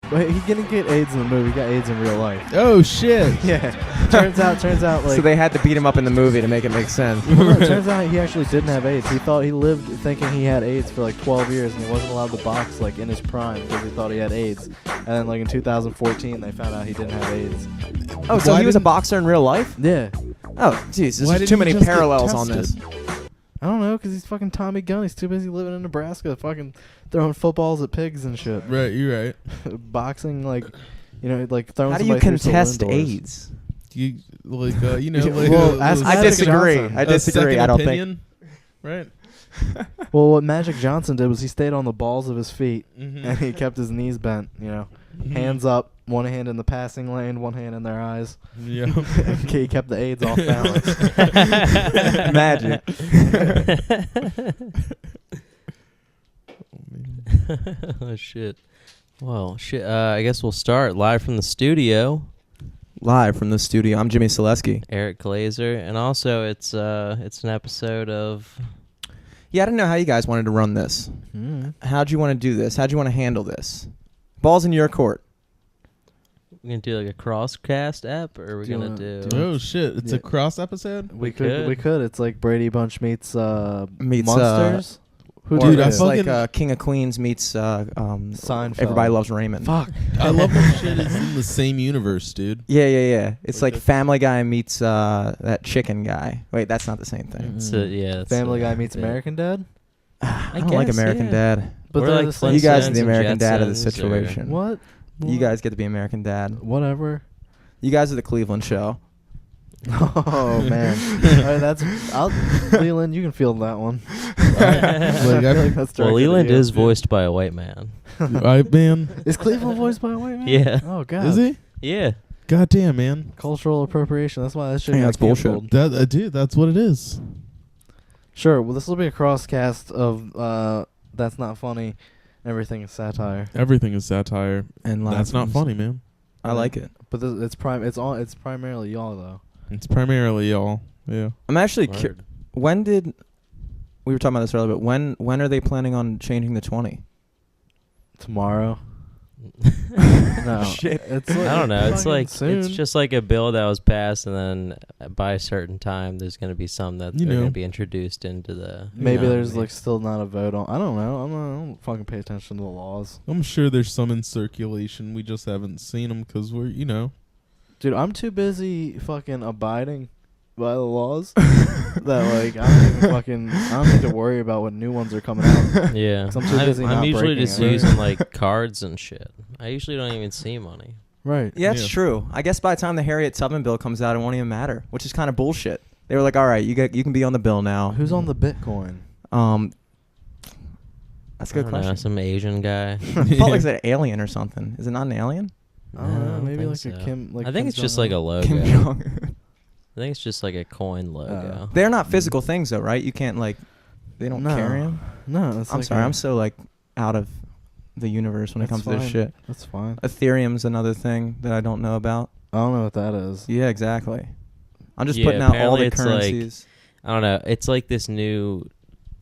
But he didn't get AIDS in the movie. He got AIDS in real life. Oh shit! Yeah. Turns out, like. So they had to beat him up in the movie to make it make sense. Well, no, it turns out he actually didn't have AIDS. He lived thinking he had AIDS for like 12 years, and he wasn't allowed to box like in his prime because he thought he had AIDS. And then like in 2014, they found out he didn't have AIDS. Oh, so he was a boxer in real life? Yeah. Oh, jeez, there's too many parallels on this. I don't know, because he's fucking Tommy Gunn. He's too busy living in Nebraska, fucking throwing footballs at pigs and shit. Right, you're right. Boxing, like, like throwing. How do you contest AIDS? You like, like well, I disagree. I disagree. I don't think. Right. Well, what Magic Johnson did was he stayed on the balls of his feet and he kept his knees bent. Hands up, one hand in the passing lane, one hand in their eyes. Yeah. He kept the AIDS off balance. Magic. Oh shit. Well, shit. I guess we'll start live from the studio. Live from the studio. I'm Jimmy Selesky. Eric Glazer, and also it's an episode of. Yeah, I didn't know how you guys wanted to run this. How'd you want to do this? How'd you want to handle this? Ball's in your court. We're gonna do like a crosscast app, or are we gonna do? Oh shit! It's a cross episode. We could. It's like Brady Bunch meets Meets Monsters. Dude, it's like King of Queens meets Seinfeld. Everybody Loves Raymond. Fuck. I love when shit is in the same universe, dude. Yeah. It's like Family Guy meets that chicken guy. Wait, that's not the same thing. Family Guy meets American Dad. I don't like American Dad. But like you guys are the American Dad of the situation. What? You guys get to be American Dad. Whatever. You guys are the Cleveland show. Oh man! All right, Leelend. You can field that one. Leelend is voiced by a white man. White man. Is Cleveland voiced by a white man? Yeah. Oh god. Is he? Yeah. God damn, man. Cultural appropriation. That's why that shit. That's bullshit. Dude, that's what it is. Sure. Well, this will be a crosscast of That's Not Funny. Everything is satire. Everything is satire, and that's not funny, man. I like it. But it's primarily y'all though. It's primarily y'all. Yeah. I'm actually when did we were talking about this earlier? But when are they planning on changing the 20? Tomorrow. No. Shit. It's like I don't know. It's like soon. it's just like a bill that was passed, and then by a certain time, there's going to be some that they're going to be introduced into the. Maybe there's like still not a vote on. I don't know. I don't fucking pay attention to the laws. I'm sure there's some in circulation. We just haven't seen them because we're, Dude, I'm too busy fucking abiding by the laws that like I don't need to worry about what new ones are coming out. Yeah, I'm usually just using like cards and shit. I usually don't even see money. Right. Yeah, that's true. I guess by the time the Harriet Tubman bill comes out, it won't even matter, which is kind of bullshit. They were like, all right, you can be on the bill now. Who's on the Bitcoin? That's a good question. Know, some Asian guy. I felt like it's an alien or something. Is it not an alien? I don't know. Maybe like so. a Kim. Like I think Kim it's just Jong-un. like a logo. Kim Jong-un. I think it's just like a coin logo. They're not physical things though, right? You can't they don't carry them. No, I'm sorry. I'm so out of the universe when it comes to this shit. That's fine. Ethereum's another thing that I don't know about. I don't know what that is. Yeah, exactly. I'm just putting out all the currencies. I don't know. It's like this new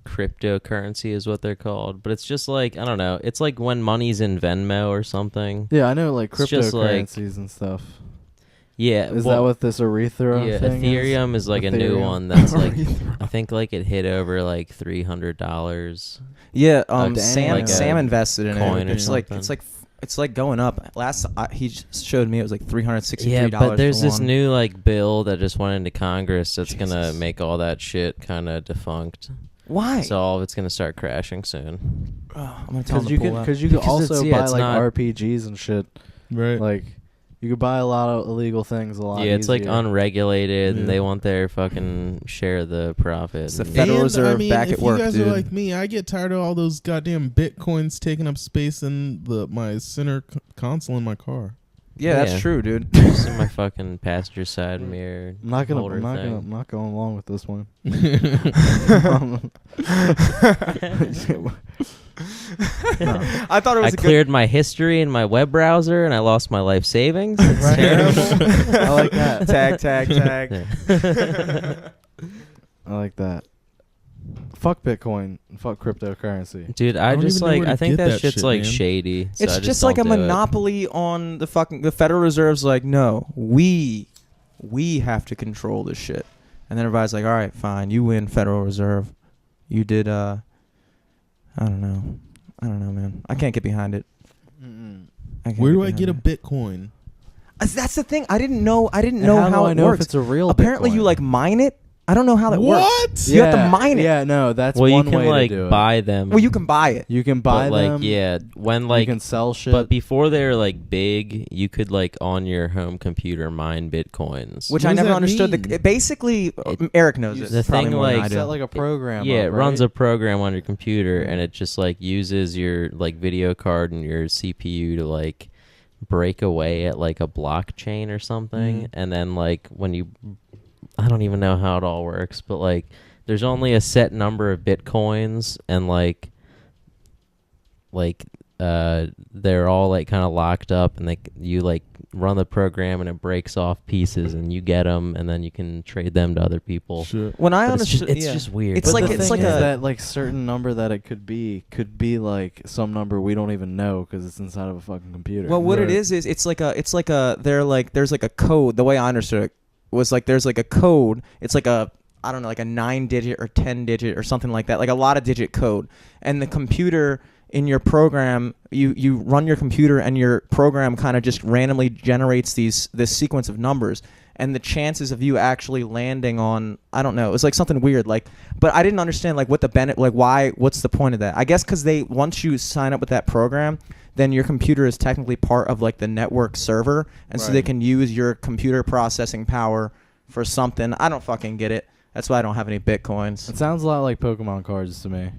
cryptocurrency is what they're called, but it's just like, I don't know. It's like when money's in Venmo or something. Yeah, I know, like cryptocurrencies and stuff. Yeah. Is that what this Ethereum thing Ethereum is like a new one that's like, I think like it hit over like $300. Yeah, Sam invested in it. It's like going up. He showed me it was like $363. Yeah, but there's this new like bill that just went into Congress that's gonna make all that shit kind of defunct. Why? So all of it's gonna start crashing soon. I'm gonna tell them because you could also buy like RPGs and shit. Right. Like you could buy a lot of illegal things a lot easier. Yeah, it's like unregulated, and they want their fucking share of the profit. It's the Federal Reserve back at work, dude. If you guys are like me, I get tired of all those goddamn bitcoins taking up space in my center console in my car. Yeah, that's true, dude. Just in my fucking passenger side mirror. I'm not going along with this one. No. I thought it was. I cleared my history in my web browser, and I lost my life savings. It's terrible. I like that. Tag. I like that. Fuck Bitcoin. Fuck cryptocurrency. Dude, I don't even know where to I think get that that shit's shit, like man. shady. So It's I just don't like a do it. monopoly on the Federal Reserve's like, no, we have to control this shit. And then everybody's like, all right, fine, you win, Federal Reserve. You did, I don't know, man. I can't get behind it. Where do I get a Bitcoin? That's the thing. I didn't know And how do I it know works. if it's a real Apparently, Bitcoin? you like mine it. I don't know how that works. What? You have to mine it. Yeah, no, that's Well, you one can way like to do it. buy them. Well, you can buy it. You can buy but, like, them. yeah, when You like can sell shit. But before they're like big, you could like on your home computer mine bitcoins. Which What I does never that understood. mean? Basically, Eric knows You it. the probably thing, more than like, I do. set like a program. Yeah, up, it runs right? a program on your computer, and it just like uses your like video card and your CPU to like break away at like a blockchain or something, and then like when you, I don't even know how it all works, but like there's only a set number of bitcoins, and they're all like kind of locked up, and you like run the program and it breaks off pieces and you get them, and then you can trade them to other people. Sure. When I But it's understood, just weird. It's But like the it's thing like is a that like certain number that it could be like some number we don't even know because it's inside of a fucking computer. Well, what it Right. is there's like a code. The way I understood it was like there's like a code. It's like a, I don't know, like a 9-digit or 10-digit or something like that, like a lot of digit code. And the computer in your program, you run your computer and your program kind of just randomly generates this sequence of numbers. And the chances of you actually landing on, I don't know, it was like something weird. Like, but I didn't understand like what the benefit, like what's the point of that? I guess because once you sign up with that program, then your computer is technically part of like the network server, and so they Right. can use your computer processing power for something. I don't fucking get it. That's why I don't have any bitcoins. It sounds a lot like Pokemon cards to me.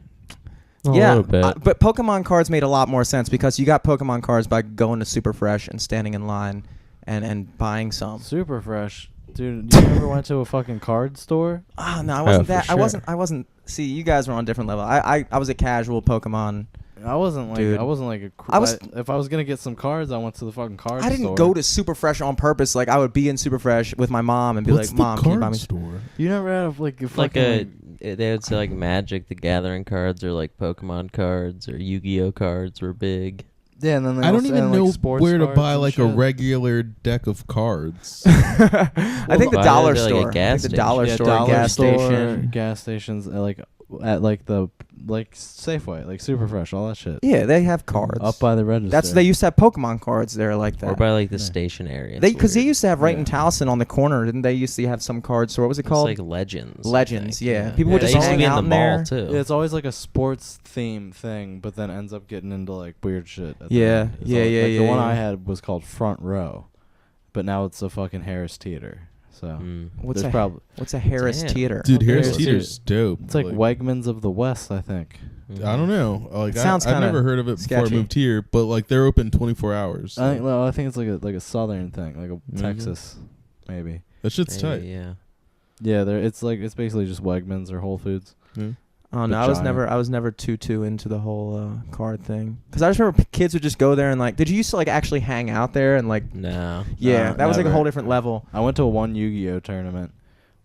A Yeah, little bit. but Pokemon cards made a lot more sense because you got Pokemon cards by going to Super Fresh and standing in line and buying some. Super fresh. Dude, you ever went to a fucking card store? Oh no, I wasn't for that. sure. I wasn't. See, you guys were on a different level. I was a casual Pokemon. I wasn't like Dude. I wasn't like a. If I was gonna get some cards, I went to the fucking card store. I didn't go to Super Fresh on purpose. Like I would be in Super Fresh with my mom and be What's like, the "Mom, can you buy card me?" store? You never had like a Like fucking they would say like Magic the Gathering cards, or like Pokemon cards, or Yu-Gi-Oh cards were big. yeah, and then they I don't also even had, know like, sports where to cards buy and like a shit. regular deck of cards. I think the Why dollar is there, like, a store. gas I think the dollar Yeah, store, dollar gas store, station. gas stations, like at like the like Safeway, like Super Fresh, all that shit. Yeah, they have cards. Up by the register. They used to have Pokemon cards there like that. Or by like the Yeah. station area. Because they It's used to have right in Yeah. Towson on the corner, didn't they? Used to have some card store. What was it weird. called? It's like Legends. I Legends. think. Yeah. Yeah. People Yeah, would They just used to hang be in out the in mall there. too. Yeah, it's always like a sports theme thing, but then ends up getting into like weird shit. at the Yeah, end. It's yeah, always- yeah, like, yeah, The one yeah. I had was called Front Row, but now it's a fucking Harris Theater. So Mm. What's there's a probably What's a Harris Damn. Theater? Dude, Okay, Harris it's- Teeter's dope. it's like Wegmans of the West, I think. I don't know. Like Sounds I've kinda never heard of it before I sketchy. moved here, but like they're open 24 hours. I think I think it's like a southern thing, like a Mhm. Texas, maybe. That shit's Maybe, tight. yeah. Yeah, it's basically just Wegmans or Whole Foods. Yeah. Oh no, The I was never too into the whole card thing. Because I just remember kids would just go there and like. Did you used to like actually hang out there and like? No. Yeah, that was like a never. whole different level. I went to one Yu-Gi-Oh tournament.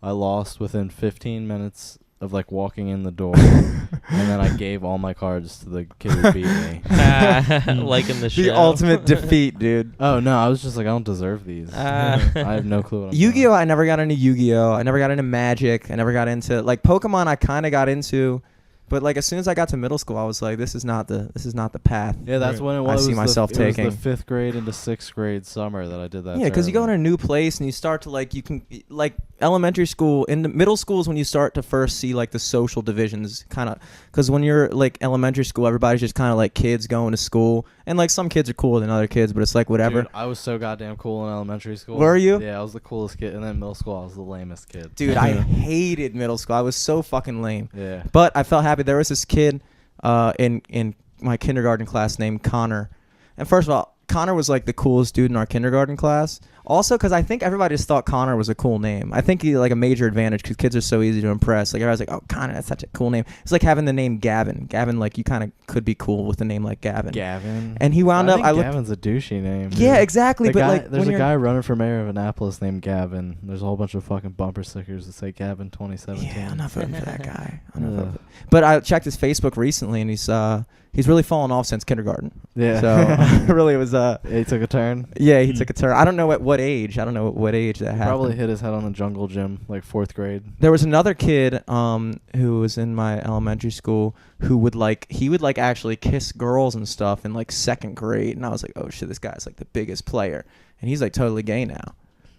I lost within 15 minutes of like walking in the door, and then I gave all my cards to the kid who beat me. Like in the show. The ultimate defeat, dude. Oh no, I was just like, I don't deserve these. I have no clue what I'm Yu-Gi-Oh! doing. I never got into Yu-Gi-Oh! I never got into Magic. I never got into like Pokemon. I kind of got into, but like as soon as I got to middle school, I was like, this is not the path. Yeah, that's Right. when it I was. see myself it was taking. the 5th grade into 6th grade summer that I did that. Yeah, because you go in tournament. a new place and you start to like, you can like elementary school, in the middle school is when you start to first see like the social divisions kind of, because when you're like elementary school, everybody's just kind of like kids going to school, and like some kids are cooler than other kids, but it's like whatever. Dude, I was so goddamn cool in elementary school. Were you? Yeah, I was the coolest kid, and then middle school I was the lamest kid. Dude, I hated middle school. I was so fucking lame. Yeah. But I felt happy. There was this kid in my kindergarten class named Connor. And first of all, Connor was like the coolest dude in our kindergarten class. Also, because I think everybody just thought Connor was a cool name. I think he like a major advantage because kids are so easy to impress. Like everybody's like, oh, Connor, that's such a cool name. It's like having the name Gavin. Gavin, like you kind of could be cool with a name like Gavin. Gavin. And he wound up. I think Gavin's a douchey name. Yeah, dude. exactly. But like, there's a guy running for mayor of Annapolis named Gavin. There's a whole bunch of fucking bumper stickers that say Gavin 2017. Yeah, I'm not voting for that guy. But I checked his Facebook recently, and he's really fallen off since kindergarten. Yeah. So really, it was he took a turn. Yeah, he took a turn. I don't know at what age. I don't know what age that happened. Probably hit his head on the jungle gym, like 4th grade. There was another kid who was in my elementary school who would actually kiss girls and stuff in like 2nd grade, and I was like, oh shit, this guy's like the biggest player, and he's like totally gay now.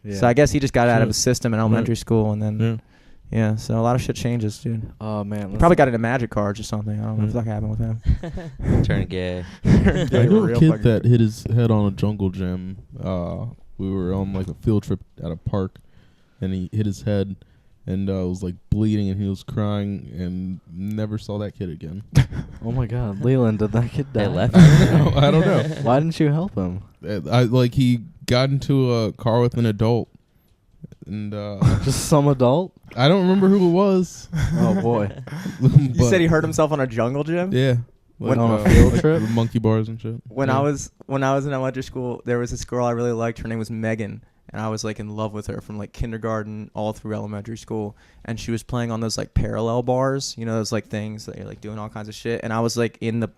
Yeah. So I guess he just got out of his system in elementary school, and then Yeah. so a lot of shit changes, dude. Oh man, He probably got into magic cards or something. I don't know what the fuck happened with him. Turn gay. I know a kid that hit his head on a jungle gym. We were on like a field trip at a park, and he hit his head, and was like bleeding, and he was crying, and never saw that kid again. Oh my God, Leelend, did that kid die? They left. I don't know. Why didn't you help him? He got into a car with an adult, and Just some adult? I don't remember who it was. Oh boy. You said he hurt himself on a jungle gym? Yeah. Went on a field trip? Monkey bars and shit. When I was in elementary school, there was this girl I really liked. Her name was Megan, and I was like in love with her from like kindergarten all through elementary school. And she was playing on those like parallel bars, you know, those like things that you're like doing all kinds of shit. And I was like in the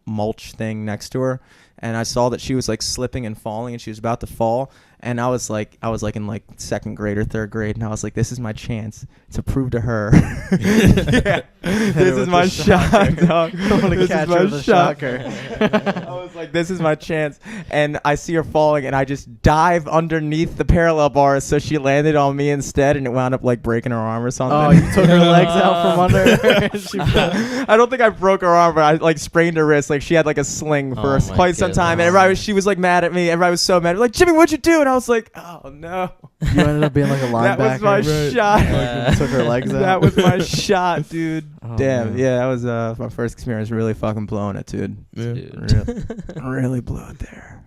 mulch thing next to her, and I saw that she was like slipping and falling, and she was about to fall. And I was like in like 2nd grade or 3rd grade, and I was like, this is my chance to prove to her. Yeah. This is my shot, dog. I'm gonna catch her with a shocker. I was like, this is my chance. And I see her falling, and I just dive underneath the parallel bars, so she landed on me instead, and it wound up like breaking her arm or something. Oh, you took her legs out from under her? She fell. I don't think I broke her arm, but I like sprained her wrist. Like she had like a sling for Oh my quite some time, and she was like mad at me. Everybody was so mad. Like, Jimmy, what'd you do? And I was like, oh no. You ended up being like a linebacker. That was my shot. Like, you took her legs out. That was my shot, dude. Oh, Damn. man. Yeah, that was my first experience. Really fucking blowing it, dude. Yeah. Dude. Really blew it there.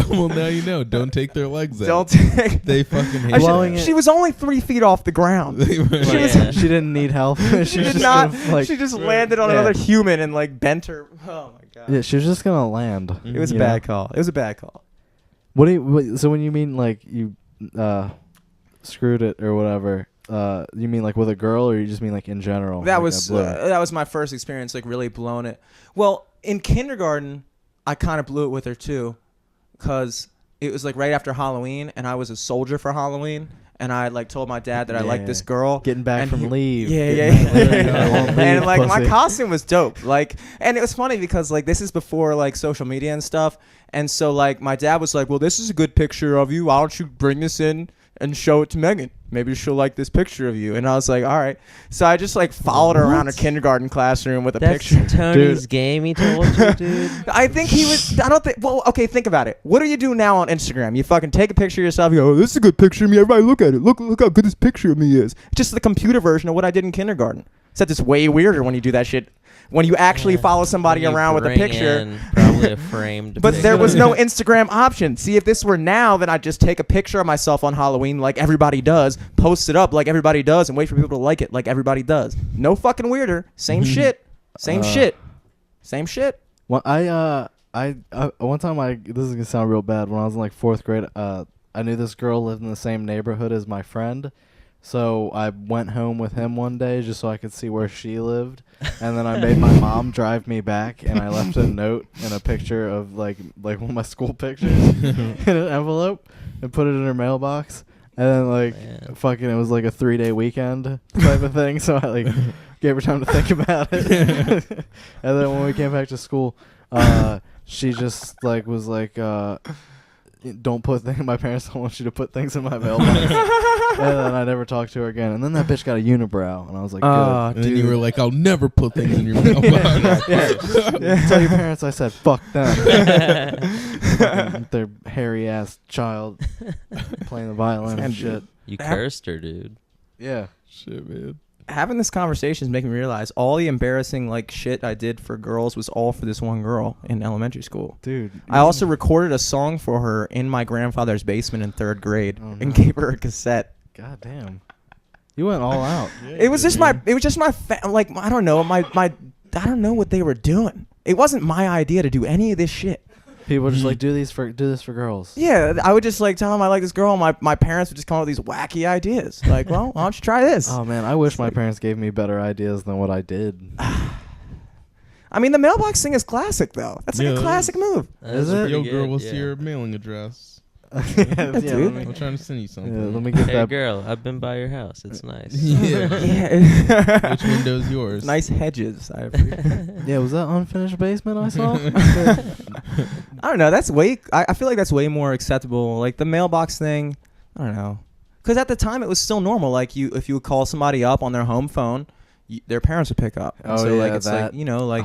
Well, now you know. Don't take their legs out. Don't take. They fucking hate Blowing that. She was only 3 feet off the ground. They were- She was- Yeah. She didn't need help. She did not. Like, She just landed on Yeah. another human and like bent her. Oh my god. yeah, she was just gonna land. It was a you bad know? call. It was a bad call. So when you mean like you screwed it or whatever, you mean like with a girl, or you just mean like in general? That Like, was I blew it? that was my first experience, like really blowing it. Well, in kindergarten, I kind of blew it with her too, because it was like right after Halloween, and I was a soldier for Halloween, and I like told my dad that I liked this girl. Getting back and from he- leave. Yeah, Getting back from leave. yeah. I won't leave, And like my pussy. costume was dope. Like, and it was funny because like this is before like social media and stuff. And so like my dad was like, well, this is a good picture of you. Why don't you bring this in and show it to Megan? Maybe she'll like this picture of you. And I was like, all right. So I just like followed her around a kindergarten classroom with a That's picture. Tony's game, he told you, dude. I think he was. I don't think. Well, okay. Think about it. What do you do now on Instagram? You fucking take a picture of yourself. You go, oh, this is a good picture of me. Everybody look at it. Look how good this picture of me is. Just the computer version of what I did in kindergarten. Except it's way weirder when you do that shit. When you actually follow somebody When you around with a bring picture. in probably a framed But picture. there was no Instagram option. See, if this were now, then I'd just take a picture of myself on Halloween like everybody does, post it up like everybody does, and wait for people to like it like everybody does. No fucking weirder. Same shit. Same shit. Same shit. Well, I one time this is gonna sound real bad. When I was in like 4th grade, I knew this girl lived in the same neighborhood as my friend, so I went home with him one day just so I could see where she lived, and then I made my mom drive me back, and I left a note and a picture of like one of my school pictures in an envelope and put it in her mailbox, and then like Man. fucking it was like a 3-day weekend type of thing, so I like gave her time to think about it, and then when we came back to school. She just like was like, don't put things. My parents don't want you to put things in my mailbox. And then I never talked to her again. And then that bitch got a unibrow, and I was like, good. And then you were like, I'll never put things in your mailbox. Tell your parents I said fuck them. Fucking their hairy ass child playing the violin and shit. You cursed her, dude. Yeah. Shit, man. having this conversation is making me realize all the embarrassing like shit I did for girls was all for this one girl in elementary school. Dude. I also recorded a song for her in my grandfather's basement in 3rd grade and gave her a cassette. God damn. You went all out. It was just my like I don't know I don't know what they were doing. It wasn't my idea to do any of this shit. People were just like, do this for girls. Yeah, I would just like tell them I like this girl. My parents would just come up with these wacky ideas. Like, well, why don't you try this? Oh man, I wish my parents gave me better ideas than what I did. I mean, the mailbox thing is classic though. That's like a classic move. Is it? Yo, girl, what's your mailing address? Dude. I'm trying to send you something. Yeah, let me get Hey that. girl, I've been by your house. It's nice. Yeah. Which window's yours? Nice hedges. I appreciate. Yeah, was that unfinished basement I saw? I don't know. That's way. I feel like that's way more acceptable. Like the mailbox thing. I don't know. Because at the time it was still normal. Like if you would call somebody up on their home phone, their parents would pick up. And Oh, so yeah, like it's that. like like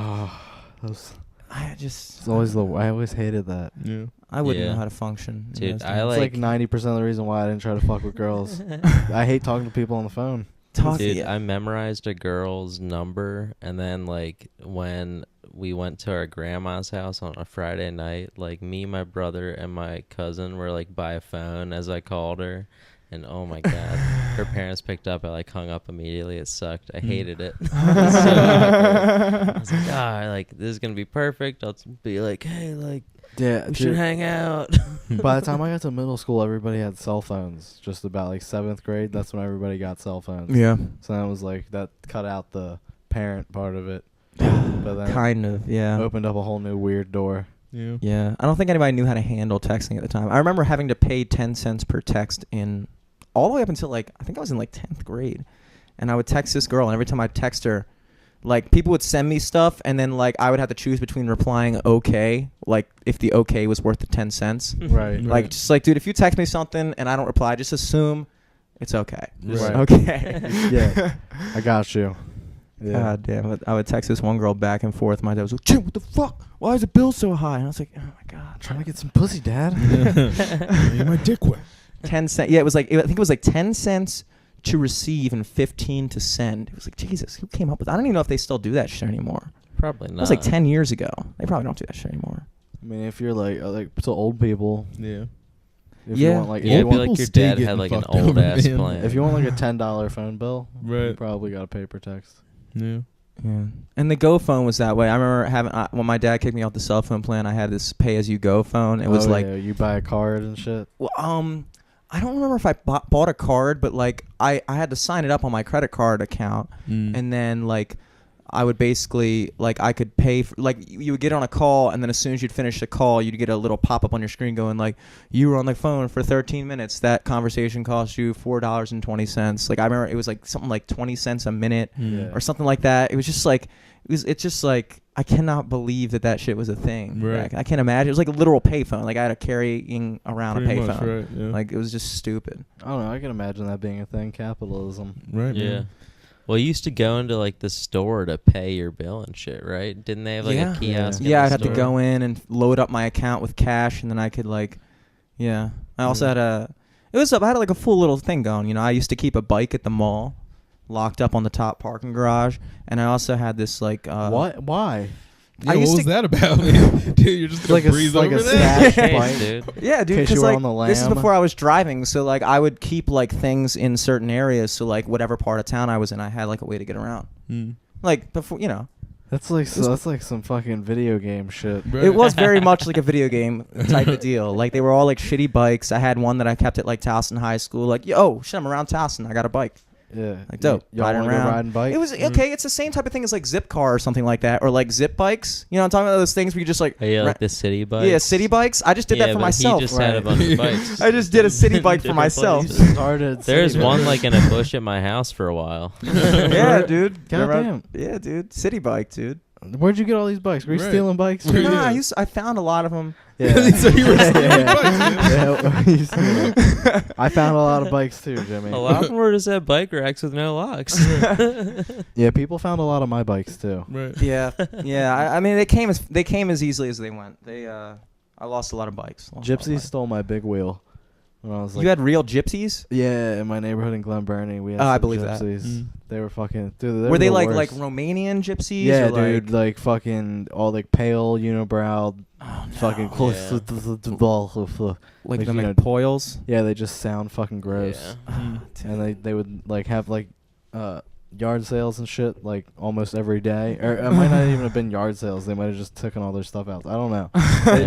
I always hated that. Yeah. I wouldn't Yeah. know how to function. in Dude, those I times. It's like 90% of the reason why I didn't try to fuck with girls. I hate talking to people on the phone. Dude, I memorized a girl's number, and then like when we went to our grandma's house on a Friday night, like me, my brother, and my cousin were like by a phone as I called her, and oh my god, her parents picked up. I like hung up immediately. It sucked. I hated it. So I was like, like this is gonna be perfect. I'll be like, hey, like Yeah, we should hang out. By the time I got to middle school, everybody had cell phones. Just about like 7th grade, that's when everybody got cell phones. Yeah. So that was like, that cut out the parent part of it. But then Kind of. Yeah. opened up a whole new weird door. Yeah. Yeah. I don't think anybody knew how to handle texting at the time. I remember having to pay 10 cents per text all the way up until like I think I was in like 10th grade, and I would text this girl, and every time I text her, like people would send me stuff, and then like I would have to choose between replying okay, like if the okay was worth the 10 cents. Right. Like just like, dude, if you text me something and I don't reply, just assume it's okay. Just Right. okay. Yeah. I got you. Yeah. God damn. I would text this one girl back and forth. My dad was like, Jim, what the fuck? Why is the bill so high? And I was like, oh my God. Trying to get some pussy, Dad. Get my dick wet. 10 cents. Yeah, I think it was like 10 cents to receive and 15 to send. It was like, Jesus, who came up with that? I don't even know if they still do that shit anymore. Probably not. That was like 10 years ago. They probably don't do that shit anymore. I mean, if you're like to old people, Yeah. if Yeah. you want like, Yeah, if I you feel want, like your stay dad getting had like an fucked over, old ass man. plan. if you want like a $10 phone bill, you Right. probably got to pay per text. Yeah. Yeah. And the Go phone was that way. I remember having when my dad kicked me off the cell phone plan, I had this pay as you go phone. It was like, yeah, you buy a card and shit. well, I don't remember if I bought a card, but like I had to sign it up on my credit card account, and then like I would basically like I could pay for, like you would get on a call, and then as soon as you'd finish the call, you'd get a little pop up on your screen going like, you were on the phone for 13 minutes. That conversation cost you $4.20. Like I remember it was like something like 20 cents a minute Yeah. or something like that. It was just like it's just like I cannot believe that shit was a thing. Right. Like, I can't imagine. It was like a literal payphone. Like I had to carrying around Pretty a much, payphone. right, yeah. Like it was just stupid. I don't know. I can imagine that being a thing. Capitalism. Right. Yeah. Man. Well, you used to go into like the store to pay your bill and shit, right? Didn't they have like Yeah. a kiosk? in Yeah, the I'd have to store? go in and load up my account with cash, and then I could like, yeah. I also had I had like a full little thing going. You know, I used to keep a bike at the mall, locked up on the top parking garage, and I also had this like. What? Why? Yeah, I what used was to- that about, man? Dude, you're just gonna Like breeze like over a that? stash Hey, bike. dude. Yeah, dude. In case you Because were like on the this is lam. before I was driving, so like I would keep like things in certain areas, so like whatever part of town I was in, I had like a way to get around. Like before, you know, That's like that's like some fucking video game shit. Right. it was very much like a video game type of deal. Like they were all like shitty bikes. I had one that I kept at like Towson High School. Like, yo, shit, I'm around Towson. I got a bike. Yeah. Like dope. Y'all Riding want to go around. riding bikes? It was okay. It's the same type of thing as like Zip Car or something like that, or like Zip bikes. You know, I'm talking about those things where you just like Oh, yeah, like the city bikes. yeah, city bikes. I just did that for but myself. He just had a Right. bunch of bikes. I just did a city bike for Different myself. places. started. There's city one bikes. like in a bush at my house for a while. Yeah, dude. Goddamn. Yeah, dude. City bike, dude. Where'd you get all these bikes? Were you Right. stealing bikes? Where you Nah, Yeah. I found a lot of them. Yeah. So you were stealing bikes, man. Yeah, you stealing. I found a lot of bikes too, Jimmy. A lot of them were just at bike racks with no locks. Yeah, people found a lot of my bikes too. Right. Yeah, yeah. I mean, they came as easily as they went. I lost a lot of bikes. Gypsies stole my big wheel. when I was like. You had real gypsies? Yeah, in my neighborhood in Glen Burnie, we had I some believe that. gypsies. They were fucking. Dude, Were they the like worst. Romanian gypsies? Yeah, or dude, like fucking all like pale, unibrow, fucking close Yeah. like like, the you know, McPoyles. Yeah, they just sound fucking gross. Yeah. And they would like have like yard sales and shit like almost every day. Or it might not even have been yard sales. They might have just taken all their stuff out. I don't know.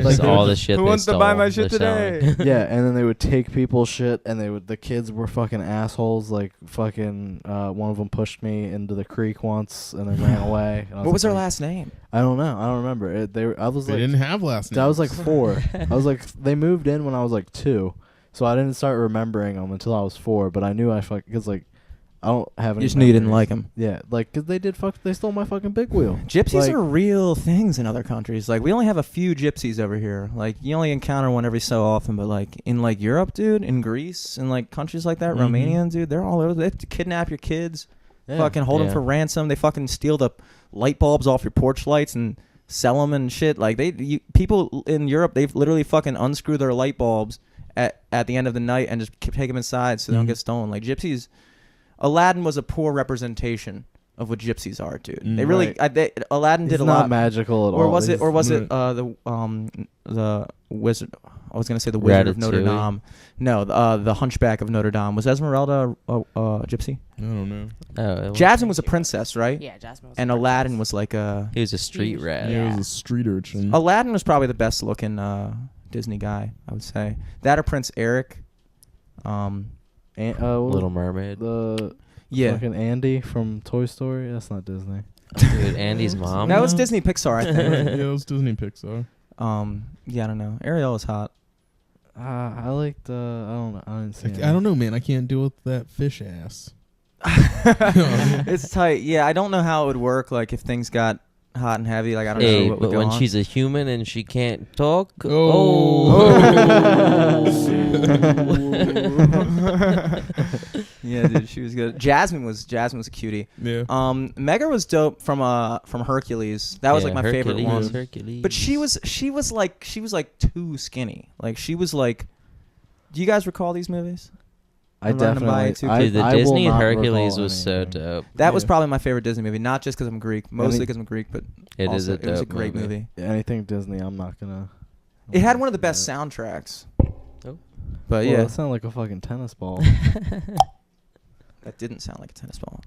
Just all the shit Who they wants to buy stole, my shit they're today? selling. Yeah, and then they would take people's shit, and the kids were fucking assholes. Like fucking, one of them pushed me into the creek once, and then ran away. And I What was their like, last name? I don't know. I don't remember. I was They like, didn't have last names. I was like 4. I was like, they moved in when I was like 2, so I didn't start remembering them until I was 4. But I knew because like I don't have any. You just knew you didn't memories. like them. Yeah, like 'cause they stole my fucking big wheel. Gypsies Like- are real things in other countries. Like we only have a few gypsies over here. Like you only encounter one every so often. But like in like Europe, dude, in Greece, and like countries like that, Romania, dude, they're all over. They kidnap your kids, Yeah. fucking hold them Yeah. for ransom. They fucking steal the light bulbs off your porch lights and sell them and shit. Like people in Europe, they've literally fucking unscrew their light bulbs at the end of the night and just take them inside so they don't get stolen. Like gypsies. Aladdin was a poor representation of what gypsies are, dude. They really, Aladdin did It's a not lot. magical at all. Or was it? He's- Or was it the wizard? I was gonna say the Wizard of Notre Ratatouille? Dame. No, the Hunchback of Notre Dame. Was Esmeralda a gypsy? I don't know. Oh, Jasmine was a princess, right? Yeah, Jasmine was. And a Aladdin princess. was like a. he was a street rat. Yeah, it Yeah. was a street urchin. Aladdin was probably the best looking Disney guy, I would say. That or Prince Eric. Little Mermaid. The Yeah. fucking Andy from Toy Story. That's not Disney. Dude, Andy's mom. No, it's Disney Pixar, I think. Yeah, it was Disney Pixar. Yeah, I don't know. Ariel is hot. I liked. I don't know. I didn't see. I don't know, man. I can't deal with that fish ass. It's tight. Yeah, I don't know how it would work. Like if things got hot and heavy, like I don't Hey, know what would but go when on. she's a human and she can't talk. Yeah, dude, she was good. Jasmine was a cutie. Yeah. Mega was dope from Hercules. That was like my favorite one. Hercules. But she was like too skinny. Like she was like. Do you guys recall these movies? I I'm running by definitely. it too. Dude, the I will Disney not Hercules recall was so anything. dope. That was Yeah. probably my favorite Disney movie, not just because I'm Greek, mostly because I'm Greek, but It also, is a it was a dope great movie. Anything Disney, I'm not gonna. It had one of the best soundtracks. Oh. But Well, yeah, that sounded like a fucking tennis ball. that didn't sound like a tennis ball.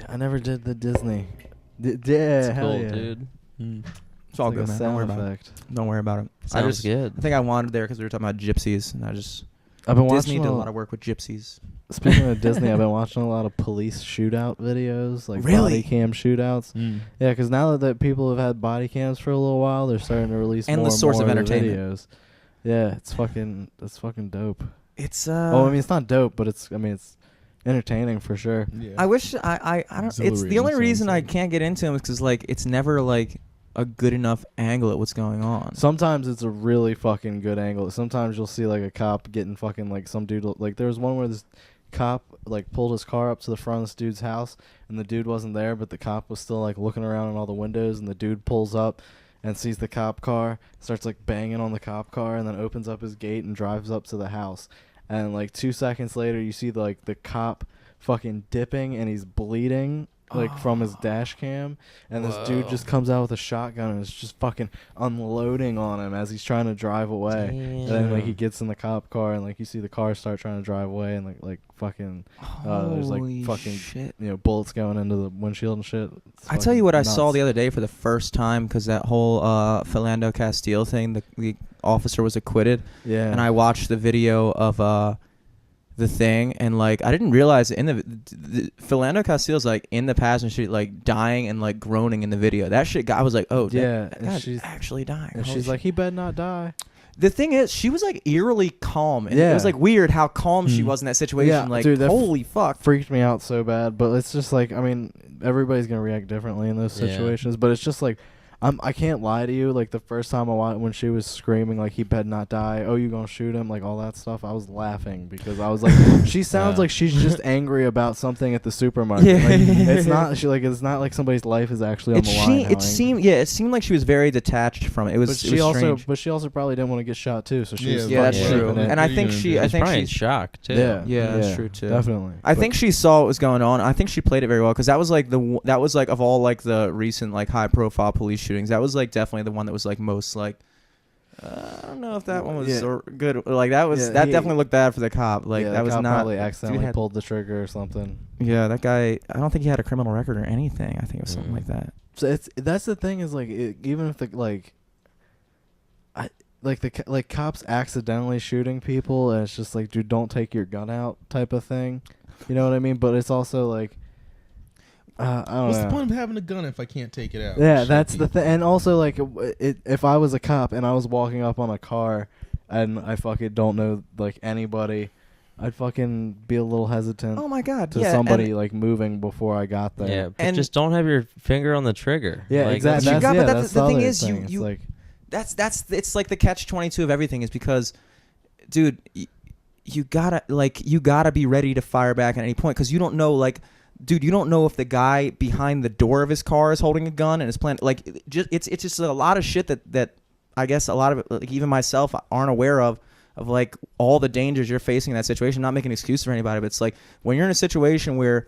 I never did the Disney. Yeah, It's hell cool, yeah. dude. It's all like good, a man. sound Don't worry about it. effect. Don't worry about it. Sounds good. I think I wanted there because we were talking about gypsies, and I've been Disney watching did a lot of work with gypsies. Speaking of Disney, I've been watching a lot of police shootout videos, like Really? body cam shoutouts. Yeah, because now that people have had body cams for a little while, they're starting to release Endless more and source more of of the entertainment. videos. Yeah, it's fucking dope. It's Oh, I mean, it's not dope, but it's entertaining for sure. Yeah. I wish I don't. It's the Exhilarating only sounds reason I like. can't get into them is because like it's never like a good enough angle at what's going on. Sometimes it's a really fucking good angle. Sometimes you'll see like a cop getting fucking like some dude. Like there was one where this cop like pulled his car up to the front of this dude's house, and the dude wasn't there, but the cop was still like looking around in all the windows, and the dude pulls up and sees the cop car, starts like banging on the cop car, and then opens up his gate and drives up to the house. And like 2 seconds later, you see the cop fucking dipping, and he's bleeding like from his dash cam, and this dude just comes out with a shotgun and is just fucking unloading on him as he's trying to drive away. And then like he gets in the cop car, and like you see the car start trying to drive away, and like fucking there's like Holy fucking shit. bullets going into the windshield and shit. It's I tell you what I fucking saw nuts. the other day for the first time because that whole Philando Castile thing, the officer was acquitted, Yeah. and I watched the video of the thing, and like I didn't realize in the Philando Castile's like in the passenger seat, like dying and like groaning in the video. That shit, I was like, oh, Yeah, that and guy's she's- actually dying. And Holy she's like, shit. he better not die. The thing is, she was like eerily calm, and it Yeah. was like weird how calm she was in that situation. Yeah, like, dude, that holy fuck. Freaked me out so bad, but it's just like, I mean, everybody's gonna react differently in those Yeah. situations, but it's just like, I can't lie to you. Like the first time I watched when she was screaming like he better not die. Oh, you gonna shoot him? Like all that stuff. I was laughing because I was like, she sounds like she's just angry about something at the supermarket. Yeah. Like, it's not. It's not like somebody's life is actually on the line. It seemed like she was very detached from it. It was. But she also probably didn't want to get shot too. So she was that's true. And I think she's probably in shock too. Yeah, that's true too. Definitely. I think she saw what was going on. I think she played it very well because that was like of all like the recent like high profile police shootings. That was like definitely the one that was like most like. I don't know if that one was good. Like that was definitely looked bad for the cop. Like that was not probably accidentally pulled the trigger or something. Yeah, that guy. I don't think he had a criminal record or anything. I think it was something like that. So that's the thing is like even if the cops accidentally shooting people and it's just like, dude, don't take your gun out type of thing. You know what I mean? But it's also like. I don't know. What's the point of having a gun if I can't take it out? Yeah, that's the thing. And also, like, if I was a cop and I was walking up on a car and I fucking don't know, like, anybody, I'd fucking be a little hesitant. Oh, my God. To somebody, like, moving before I got there. Yeah, but just don't have your finger on the trigger. Yeah, like, exactly. That's the thing is, like, it's like the catch-22 of everything is because, dude, you gotta be ready to fire back at any point because you don't know, like, dude, you don't know if the guy behind the door of his car is holding a gun and is planning. Like, it's just a lot of shit that I guess a lot of it, like even myself, aren't aware of like all the dangers you're facing in that situation. Not making an excuse for anybody, but it's like when you're in a situation where,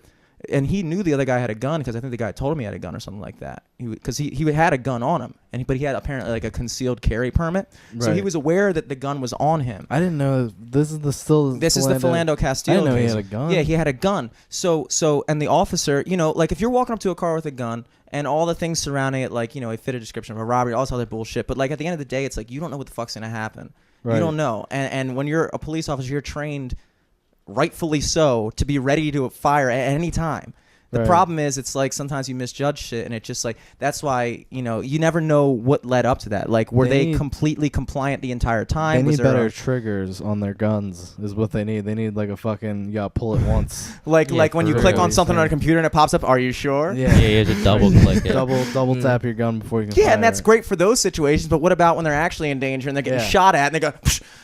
and he knew the other guy had a gun because I think the guy told him he had a gun or something like that. Because he had a gun on him, but he had apparently like a concealed carry permit, so he was aware that the gun was on him. I didn't know this is the Philando Castile. I didn't know case. He had a gun. Yeah, he had a gun. So and the officer, like if you're walking up to a car with a gun and all the things surrounding it, like it fit a description of a robbery, all this other bullshit. But like at the end of the day, it's like you don't know what the fuck's gonna happen. Right. You don't know, and when you're a police officer, you're trained, rightfully so, to be ready to fire at any time. The problem is, it's like sometimes you misjudge shit, and it's just like that's why you never know what led up to that. Like, were they completely compliant the entire time? They need better triggers on their guns. Is what they need. They need like a fucking pull it once. like when you click on something on a computer and it pops up. Are you sure? Yeah, you have to double click it. double tap your gun before you can. Yeah, and that's great for those situations. But what about when they're actually in danger and they're getting shot at and they go,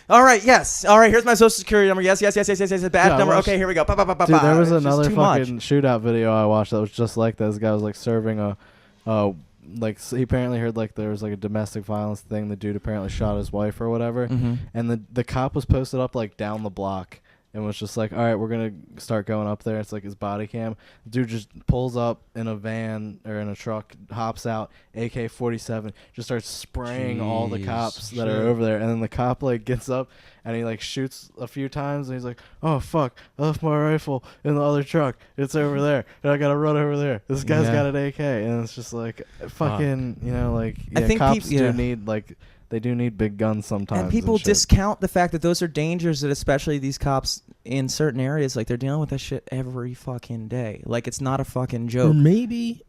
all right, yes, all right, here's my social security number. Yes, bad number. Okay, here we go. Dude, there was another fucking shootout video I watched that was just like that. This guy was like serving he apparently heard like there was like a domestic violence thing. The dude apparently shot his wife or whatever, and the cop was posted up like down the block and was just like, all right, we're gonna start going up there. It's like his body cam. The dude just pulls up in a van or in a truck, hops out, AK-47, just starts spraying all the cops that are over there, and then the cop like gets up and he like shoots a few times and he's like, oh fuck, I left my rifle in the other truck, it's over there and I gotta run over there, this guy's got an AK. And it's just like fucking I think cops do need they do need big guns sometimes. And people discount the fact that those are dangers that especially these cops in certain areas, like they're dealing with that shit every fucking day. Like it's not a fucking joke. Or maybe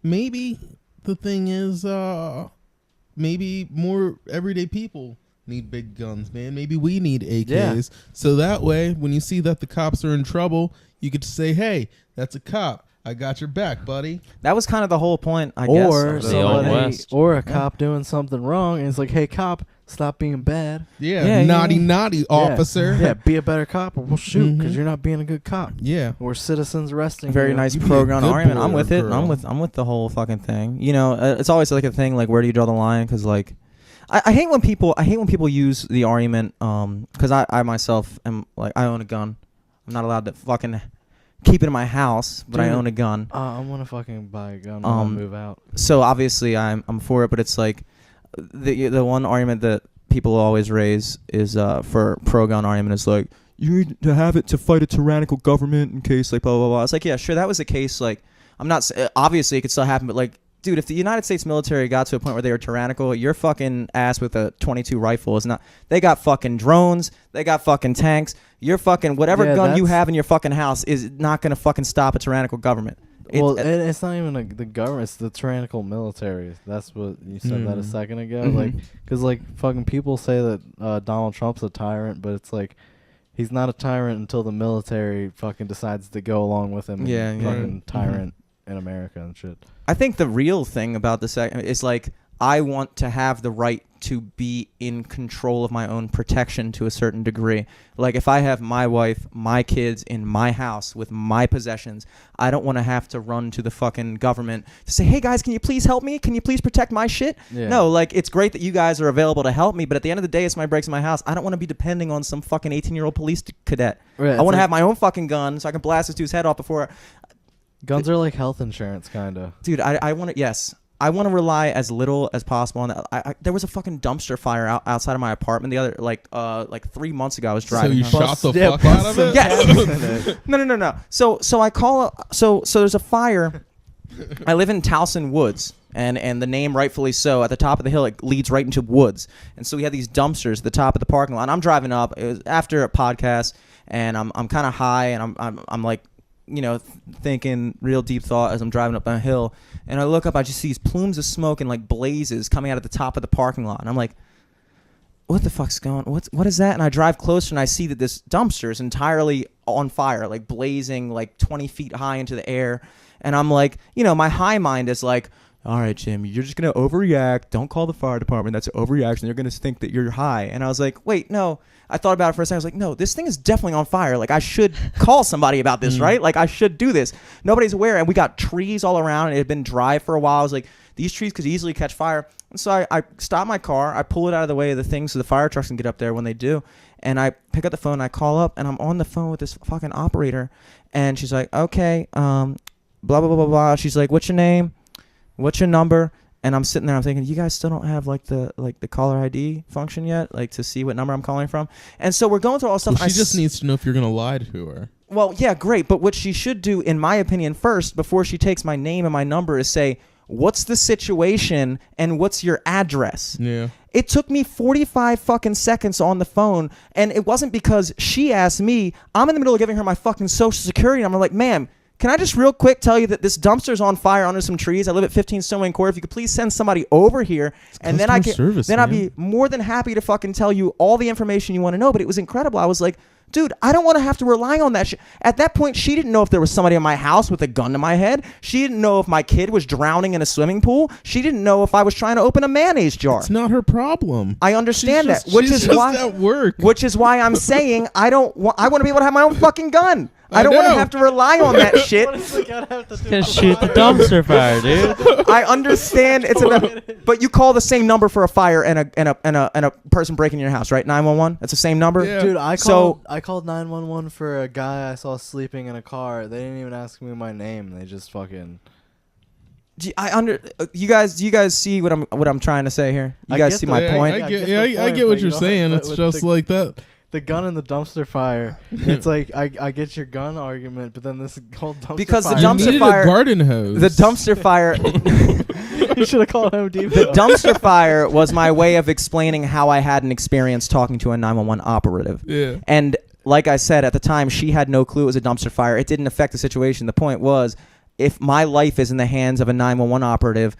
the thing is maybe more everyday people need big guns, man. Maybe we need AKs. Yeah. So that way, when you see that the cops are in trouble, you get to say, hey, that's a cop. I got your back, buddy. That was kind of the whole point, I guess. Or a cop doing something wrong, and it's like, hey, cop, stop being bad. Yeah, naughty officer. Yeah, be a better cop, or we'll shoot because you're not being a good cop. Yeah, we're citizens arresting. Very nice pro-gun argument. I'm with it. I'm with the whole fucking thing. It's always like a thing. Like, where do you draw the line? Because like, I hate when people use the argument. Because I myself am like, I own a gun. I'm not allowed to fucking keep it in my house, but I own a gun. I want to fucking buy a gun when I move out. So obviously I'm for it, but it's like the one argument that people always raise is for pro-gun argument is like, you need to have it to fight a tyrannical government in case like blah blah blah. It's like, yeah, sure, that was the case. Like, I'm not obviously it could still happen, but like, dude, if the United States military got to a point where they were tyrannical, your fucking ass with a .22 rifle is not. They got fucking drones. They got fucking tanks. Your fucking whatever gun you have in your fucking house is not gonna fucking stop a tyrannical government. It's not even the government. It's the tyrannical military. That's what you said that a second ago. Like, because like fucking people say that Donald Trump's a tyrant, but it's like he's not a tyrant until the military fucking decides to go along with him. Yeah, fucking tyrant in America and shit. I think the real thing about the second is like I want to have the right to be in control of my own protection to a certain degree. Like if I have my wife, my kids in my house with my possessions, I don't want to have to run to the fucking government to say, hey guys, can you please help me? Can you please protect my shit? Yeah. No, like it's great that you guys are available to help me, but at the end of the day, it's my breaks in my house. I don't want to be depending on some fucking 18-year-old police cadet. Right, I want to have my own fucking gun so I can blast this dude's head off before. Guns are like health insurance, kind of. Dude, I want to, yes. I want to rely as little as possible on that. There was a fucking dumpster fire outside of my apartment the other, like 3 months ago. I was driving. So you shot the fuck out of it? Yes. No. So I call. So there's a fire. I live in Towson Woods, and the name rightfully so. At the top of the hill, it leads right into woods, and so we had these dumpsters at the top of the parking lot. And I'm driving up. It was after a podcast, and I'm kind of high, and I'm like, you know, thinking real deep thought as I'm driving up the hill. And I look up, I just see these plumes of smoke and like blazes coming out of the top of the parking lot. And I'm like, what the fuck's going on? What is that? And I drive closer and I see that this dumpster is entirely on fire, like blazing like 20 feet high into the air. And I'm like, you know, my high mind is like, all right, Jim, you're just going to overreact. Don't call the fire department. That's an overreaction. They're going to think that you're high. And I was like, wait, no. I thought about it for a second. I was like, no, this thing is definitely on fire. Like, I should call somebody about this, right? Like, I should do this. Nobody's aware. And we got trees all around, and it had been dry for a while. I was like, these trees could easily catch fire. And so I stop my car. I pull it out of the way of the thing so the fire trucks can get up there when they do. And I pick up the phone. I call up, and I'm on the phone with this fucking operator. And she's like, okay, blah, blah, blah, blah, blah. She's like, what's your name? What's your number? And I'm sitting there, I'm thinking, you guys still don't have like the caller ID function yet, like to see what number I'm calling from. And so we're going through all this stuff. Well, she just needs to know if you're gonna lie to her. Well, yeah, great. But what she should do, in my opinion, first before she takes my name and my number, is say, what's the situation and what's your address? Yeah. It took me 45 fucking seconds on the phone, and it wasn't because she asked me. I'm in the middle of giving her my fucking social security number. I'm like, ma'am, can I just real quick tell you that this dumpster's on fire under some trees? I live at 15 Stoneway Court. If you could please send somebody over here, and then I'd be more than happy to fucking tell you all the information you want to know. But it was incredible. I was like, dude, I don't want to have to rely on that shit. At that point, she didn't know if there was somebody in my house with a gun to my head. She didn't know if my kid was drowning in a swimming pool. She didn't know if I was trying to open a mayonnaise jar. It's not her problem. I understand that, she's just at work. Which is why I'm saying I want to be able to have my own fucking gun. I don't want to have to rely on that shit. Gonna shoot the dumpster fire, dude. I understand it's but you call the same number for a fire and a person breaking your house, right? 911. That's the same number. Yeah. Dude, I called 911 for a guy I saw sleeping in a car. They didn't even ask me my name. They just fucking. Do you guys see what I'm trying to say here? You guys see my point? I get what you're saying. It's just like that. The gun in the dumpster fire. It's like I get your gun argument, but then this whole dumpster because fire. The dumpster fire, a garden hose. The dumpster fire. You should have called Home Depot. The dumpster fire was my way of explaining how I had an experience talking to a 911 operative. Yeah. And like I said at the time, she had no clue it was a dumpster fire. It didn't affect the situation. The point was, if my life is in the hands of a 911 operative,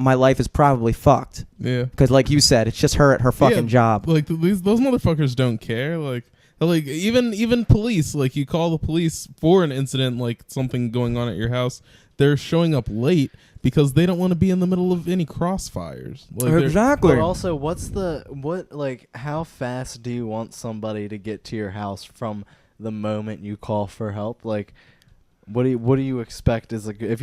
my life is probably fucked. Yeah. Because like you said, it's just her at her fucking job. Like those motherfuckers don't care. Like even police, like you call the police for an incident, like something going on at your house, they're showing up late because they don't want to be in the middle of any crossfires. Like exactly. But also, how fast do you want somebody to get to your house from the moment you call for help? Like, what do you expect is if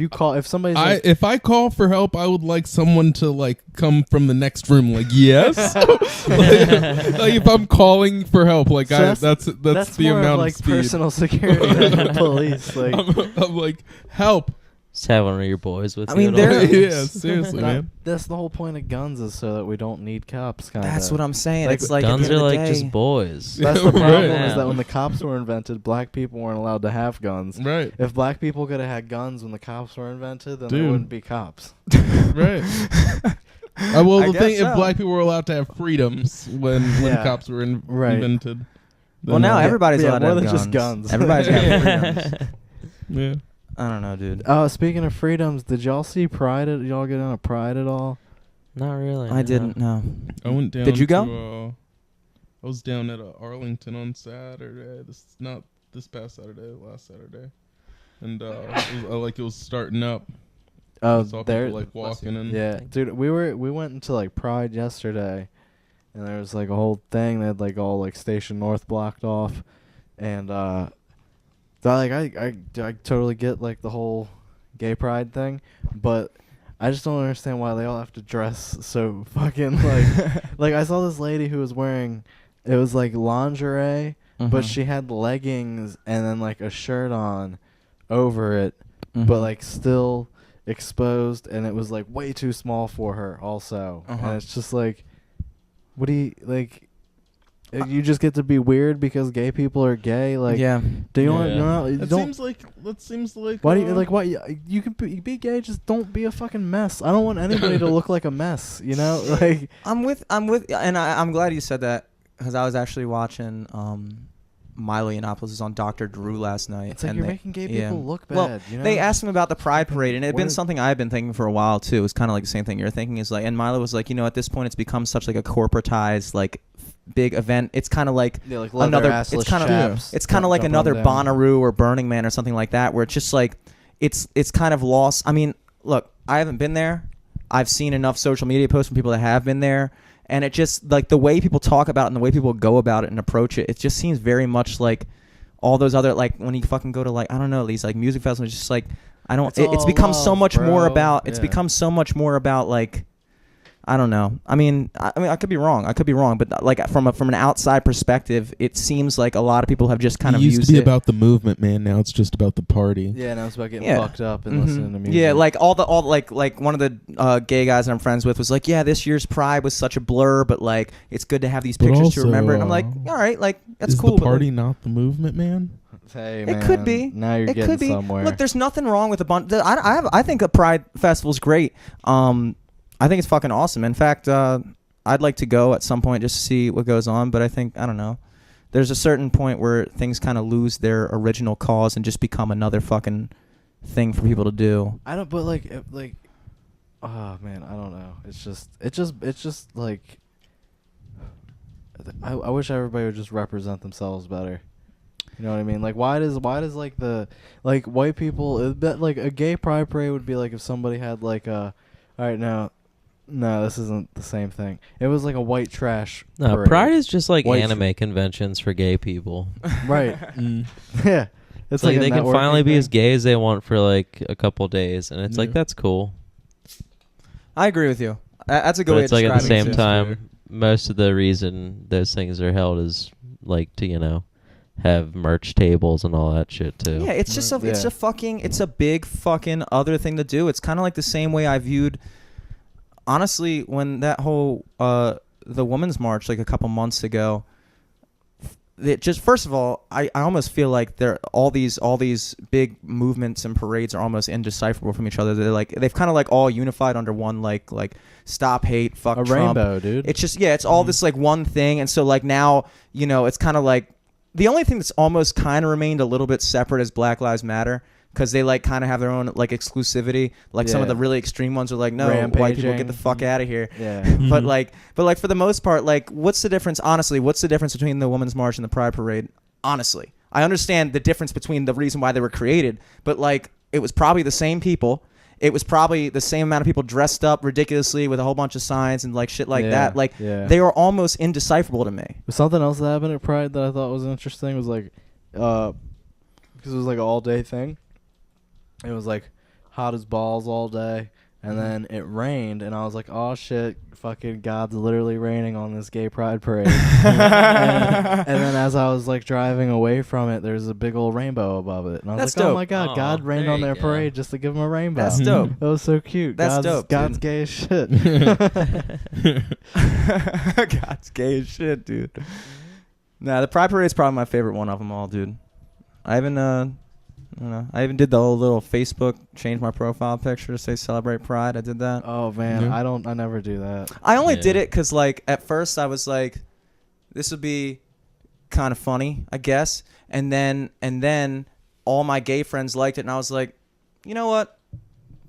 I call for help, I would like someone to like come from the next room. Like, yes. like if I'm calling for help, like so that's the amount of like speed. Personal security than the police. Like I'm like, help. Just have one of your boys with you. I mean, yeah, seriously, man. That's the whole point of guns, is so that we don't need cops. That's what I'm saying. Like, it's like guns are like just boys. That's the problem. Is that when the cops were invented, black people weren't allowed to have guns. Right. If black people could have had guns when the cops were invented, then there wouldn't be cops. Right. Well, if black people were allowed to have freedoms when cops were invented. Well, now everybody's allowed to have guns. Just guns. Everybody's got freedoms. Yeah. I don't know, dude. Speaking of freedoms, did y'all see Pride? Did y'all get on a Pride at all? Not really. I didn't. No. I went down. Did you go? I was down at Arlington on Saturday. Not this past Saturday, last Saturday, and it was starting up. Oh, saw there. people like walking in. Yeah, dude, we went into like Pride yesterday, and there was like a whole thing that had like all like Station North blocked off, and I totally get like the whole gay pride thing, but I just don't understand why they all have to dress so fucking like I saw this lady who was wearing, it was like lingerie, but she had leggings and then like a shirt on over it, but like still exposed, and it was like way too small for her also. And it's just like, what do you like? You just get to be weird because gay people are gay. Like, do you want? That seems like. Why do you like? Why you can be gay? Just don't be a fucking mess. I don't want anybody to look like a mess. You know, like I'm with, and I'm glad you said that, because I was actually watching Milo Yiannopoulos was on Dr. Drew last night. It's like and you're making gay people look bad. Well, you know? they asked him about the Pride Parade, and it had been something I've been thinking for a while too. It was kind of like the same thing you're thinking. Is like, and Milo was like, at this point, it's become such like a corporatized like big event. It's kind of like, another. It's kind of like another Bonnaroo or Burning Man or something like that, where it's just like, it's kind of lost. I mean, look, I haven't been there. I've seen enough social media posts from people that have been there. And it just, like, the way people talk about it and the way people go about it and approach it, it just seems very much like all those other, like, when you fucking go to, like, I don't know, these, like, music festivals, it's just like, I don't, it's become so much more about, it's become so much more about, like, I don't know. I mean, I could be wrong. But like from an outside perspective, it seems like a lot of people have just kind of used it. It used to be about the movement, man. Now it's just about the party. Yeah, now it's about getting fucked up and listening to music. Yeah, like all like one of the gay guys I'm friends with was like, yeah, this year's Pride was such a blur, but like it's good to have these pictures to remember. And I'm like, all right, like that's cool. Is the party not the movement, man? Hey, man, it could be. Now you're getting somewhere. Look, there's nothing wrong with a bunch. I think a Pride festival's great. I think it's fucking awesome. In fact, I'd like to go at some point just to see what goes on. But I don't know. There's a certain point where things kind of lose their original cause and just become another fucking thing for people to do. I don't. But like, oh man, I don't know. It's just like, I wish everybody would just represent themselves better. You know what I mean? Like, why does like the like white people like a gay pride parade would be like if somebody had like a, all right, no, this isn't the same thing. It was like a white trash parade. Pride is just like anime conventions for gay people. Right. Yeah. It's like they can finally be as gay as they want for like a couple days, and it's like, that's cool. I agree with you. That's a good way to describe it. It's like at the same time, most of the reason those things are held is like to, have merch tables and all that shit too. Yeah, it's just it's a big fucking other thing to do. It's kind of like the same way I viewed, honestly, when that whole the Women's March like a couple months ago. It just, first of all, I almost feel like all these big movements and parades are almost indecipherable from each other. They've kind of like all unified under one like stop hate, fuck Trump. Rainbow, dude. It's just it's all this like one thing, and so like now it's kind of like the only thing that's almost kind of remained a little bit separate is Black Lives Matter, because they like kind of have their own like exclusivity. Like some of the really extreme ones are like, no, white people get the fuck out of here. Yeah. but like for the most part, like what's the difference? Honestly, what's the difference between the Women's March and the Pride Parade? Honestly, I understand the difference between the reason why they were created, but like it was probably the same people. It was probably the same amount of people dressed up ridiculously with a whole bunch of signs and like shit like that. Like they were almost indecipherable to me. Something else that happened at Pride that I thought was interesting was like, because it was like an all day thing. It was like hot as balls all day, and then it rained, and I was like, oh shit, fucking God's literally raining on this gay pride parade. and then as I was like driving away from it, there's a big old rainbow above it, and I was That's like, dope. Oh my God, God rained on their parade just to give them a rainbow. That's dope. That was so cute. That's dope. God's gay as shit. God's gay as shit, dude. Nah, the Pride Parade is probably my favorite one of them all, dude. I even did the whole little Facebook, change my profile picture to say celebrate Pride. I did that. Oh man, I never do that. I only did it because like at first I was like, this would be kind of funny, I guess. And then all my gay friends liked it, and I was like, you know what?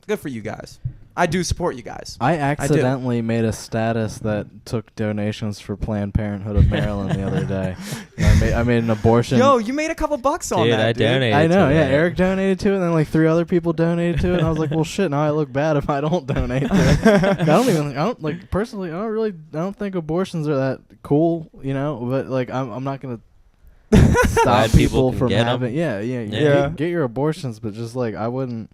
Good for you guys. I do support you guys. I accidentally made a status that took donations for Planned Parenthood of Maryland the other day. I made an abortion. Yo, you made a couple bucks on that, dude. Donated. I know, to yeah. it. Eric donated to it, and then like 3 other people donated to it, and I was like, well, shit. Now I look bad if I don't donate to it. Personally, I don't think abortions are that cool, you know. But like, I'm not gonna stop Glad people people can from get 'em. having. Yeah. Get your abortions, but just like I wouldn't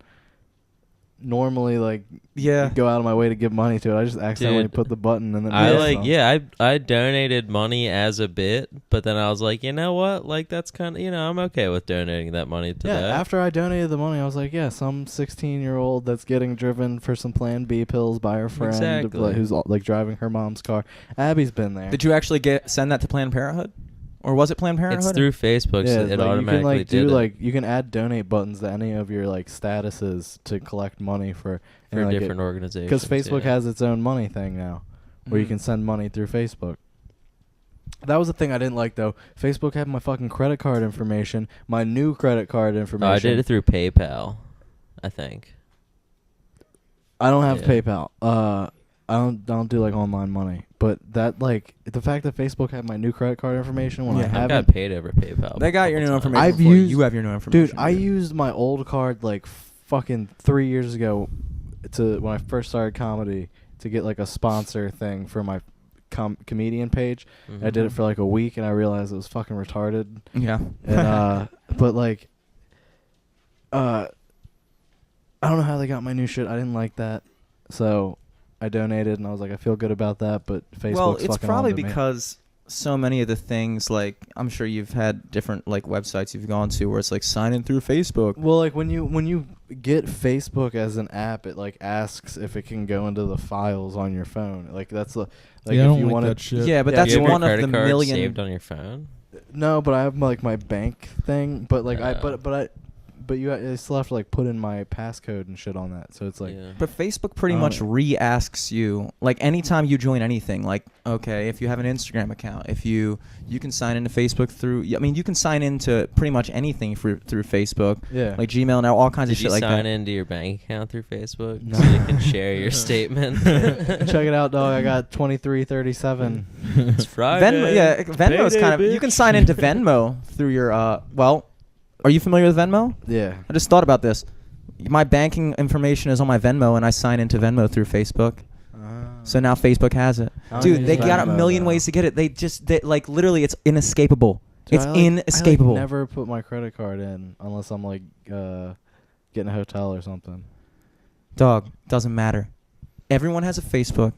normally like go out of my way to give money to it. I just accidentally put the button and then I donated money as a bit, but then I was like, you know what? Like that's kind of, I'm okay with donating that money to that. After I donated the money, I was like, some 16-year-old that's getting driven for some Plan B pills by her friend who's like driving her mom's car. Abby's been there. Did you actually send that to Planned Parenthood? Or was it Planned Parenthood? It's through Facebook, so it automatically did it. You can add donate buttons to any of your like statuses to collect money for different organizations. Because Facebook has its own money thing now, where you can send money through Facebook. That was the thing I didn't like though. Facebook had my fucking credit card information, my new credit card information. I did it through PayPal, I think. I don't have PayPal. I don't do like online money, but that like the fact that Facebook had my new credit card information when I haven't got paid over PayPal. They got your new information. You have your new information. Dude, I used my old card like fucking 3 years ago to when I first started comedy to get like a sponsor thing for my comedian page. I did it for like a week and I realized it was fucking retarded. Yeah. And but like I don't know how they got my new shit. I didn't like that. So I donated and I was like, I feel good about that, but Facebook's well, it's fucking probably on to me. because so many of the things, like I'm sure you've had different like websites you've gone to where it's like sign in through Facebook. Well, like when you get Facebook as an app, it like asks if it can go into the files on your phone. Like that's the like I if don't you like want that shit. Yeah, but Do that's you have your one of credit the card million saved on your phone. No, but I have like my bank thing. But like but I still have to like put in my passcode and shit on that. So it's like But Facebook pretty much re-asks you, like anytime you join anything, like, okay, if you have an Instagram account, if you can sign into Facebook through, I mean, you can sign into pretty much anything through Facebook. Yeah. Like Gmail now, all kinds of shit like that. Did you sign into your bank account through Facebook No. so you can share your statement? Check it out, dog. I got 2337. It's Friday. Venmo's kind of, you can sign into Venmo through your, are you familiar with Venmo? Yeah. I just thought about this. My banking information is on my Venmo, and I sign into Venmo through Facebook. So now Facebook has it. Dude, they got a million ways to get it. They like literally, it's inescapable. It's inescapable. I never put my credit card in unless I'm like getting a hotel or something. Dog, doesn't matter. Everyone has a Facebook.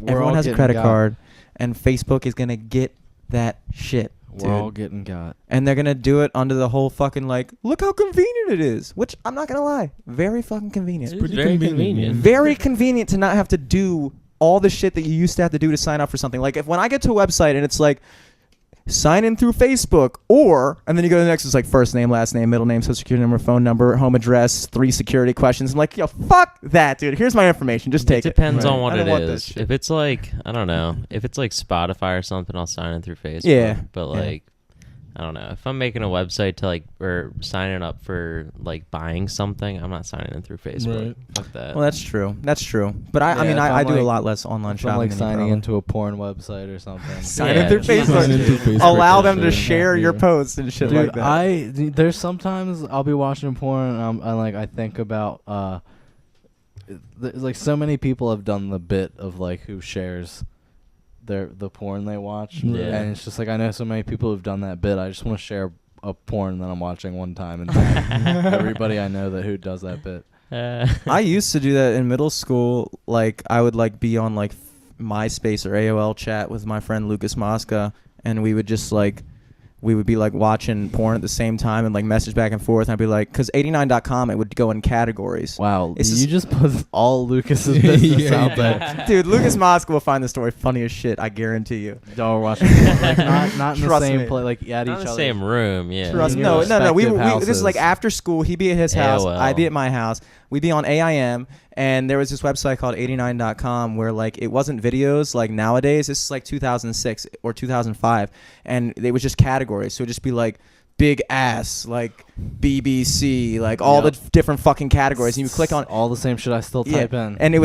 Everyone has a getting credit got. card, and Facebook is gonna get that shit. We're all getting got. And they're going to do it under the whole fucking like, look how convenient it is. Which, I'm not going to lie, very fucking convenient. It's very convenient. Very convenient to not have to do all the shit that you used to have to do to sign up for something. Like, when I get to a website and it's like, sign in through Facebook, and then you go to the next, it's like first name, last name, middle name, social security number, phone number, home address, 3 security questions. I'm like, yo, fuck that, dude. Here's my information. Just take it. Depends on what I it don't want this is. shit. If it's like, I don't know, if it's like Spotify or something, I'll sign in through Facebook. Yeah. But like, I don't know. If I'm making a website to like, or signing up for like buying something, I'm not signing in through Facebook. Right. Fuck that. Well, that's true. That's true. But I mean, I do a lot less online shopping. I'm like than you signing probably. into a porn website or something. Sign in through Sign Facebook. in through Facebook Allow and them to shit. share your Yeah. posts and shit Dude, like that. there's sometimes I'll be watching porn and I think about there's like so many people have done the bit of like who shares the porn they watch. Yeah. And it's just like I know so many people who've done that bit. I just want to share a porn that I'm watching one time and tag everybody I know who does that bit. I used to do that in middle school. Like I would like be on like MySpace or AOL chat with my friend Lucas Mosca, and we would just like we would be like watching porn at the same time and like message back and forth. And I'd be like, because 89.com, it would go in categories. Wow, It's you just- just put all Lucas's business Yeah, out there. Dude, Lucas Mosca will find the story funny as shit. I guarantee you. Y'all were watching porn, like not in the Trust same me. place, like at Not each in the other. same room, yeah. Trust In no, your no, no. We respective this is like houses. after school. He'd be at his house. AOL. I'd be at my house. We'd be on AIM, and there was this website called 89.com where like it wasn't videos like nowadays. This is like 2006 or 2005, and it was just categories. So it'd just be like big ass, like BBC, like all the different fucking categories, and you click on all the same shit I still type in, and it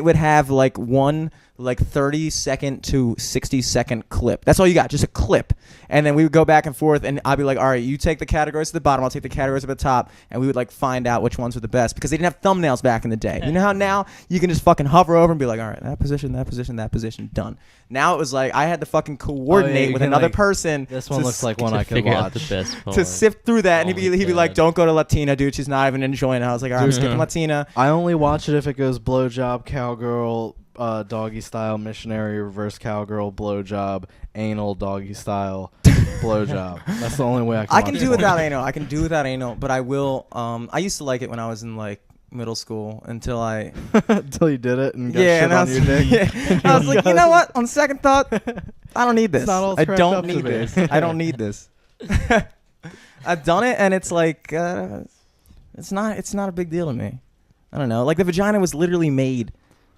would have like one like 30-second to 60-second clip. That's all you got, just a clip. And then we would go back and forth, and I'd be like, all right, you take the categories at the bottom, I'll take the categories at the top, and we would like find out which ones were the best, because they didn't have thumbnails back in the day. You know how now you can just fucking hover over and be like, all right, that position, done. Now it was like I had to fucking coordinate with another person. This one looks like one I could watch. The best to sift through that, and he'd be like, don't go to Latina, dude, she's not even enjoying it. I was like, all right, I'm skipping Latina. I only watch it if it goes blowjob, cowgirl, doggy style, missionary, reverse cowgirl, blowjob, anal, doggy style, blowjob. That's the only way I can. I can do without anal. I can do without anal, but I will. I used to like it when I was in like middle school until until you did it and got shit on your dick. Yeah. I was like, you know what? On second thought, I don't need this. I don't need this. I don't need this. I've done it, and it's like it's not a big deal to me. I don't know. Like the vagina was literally made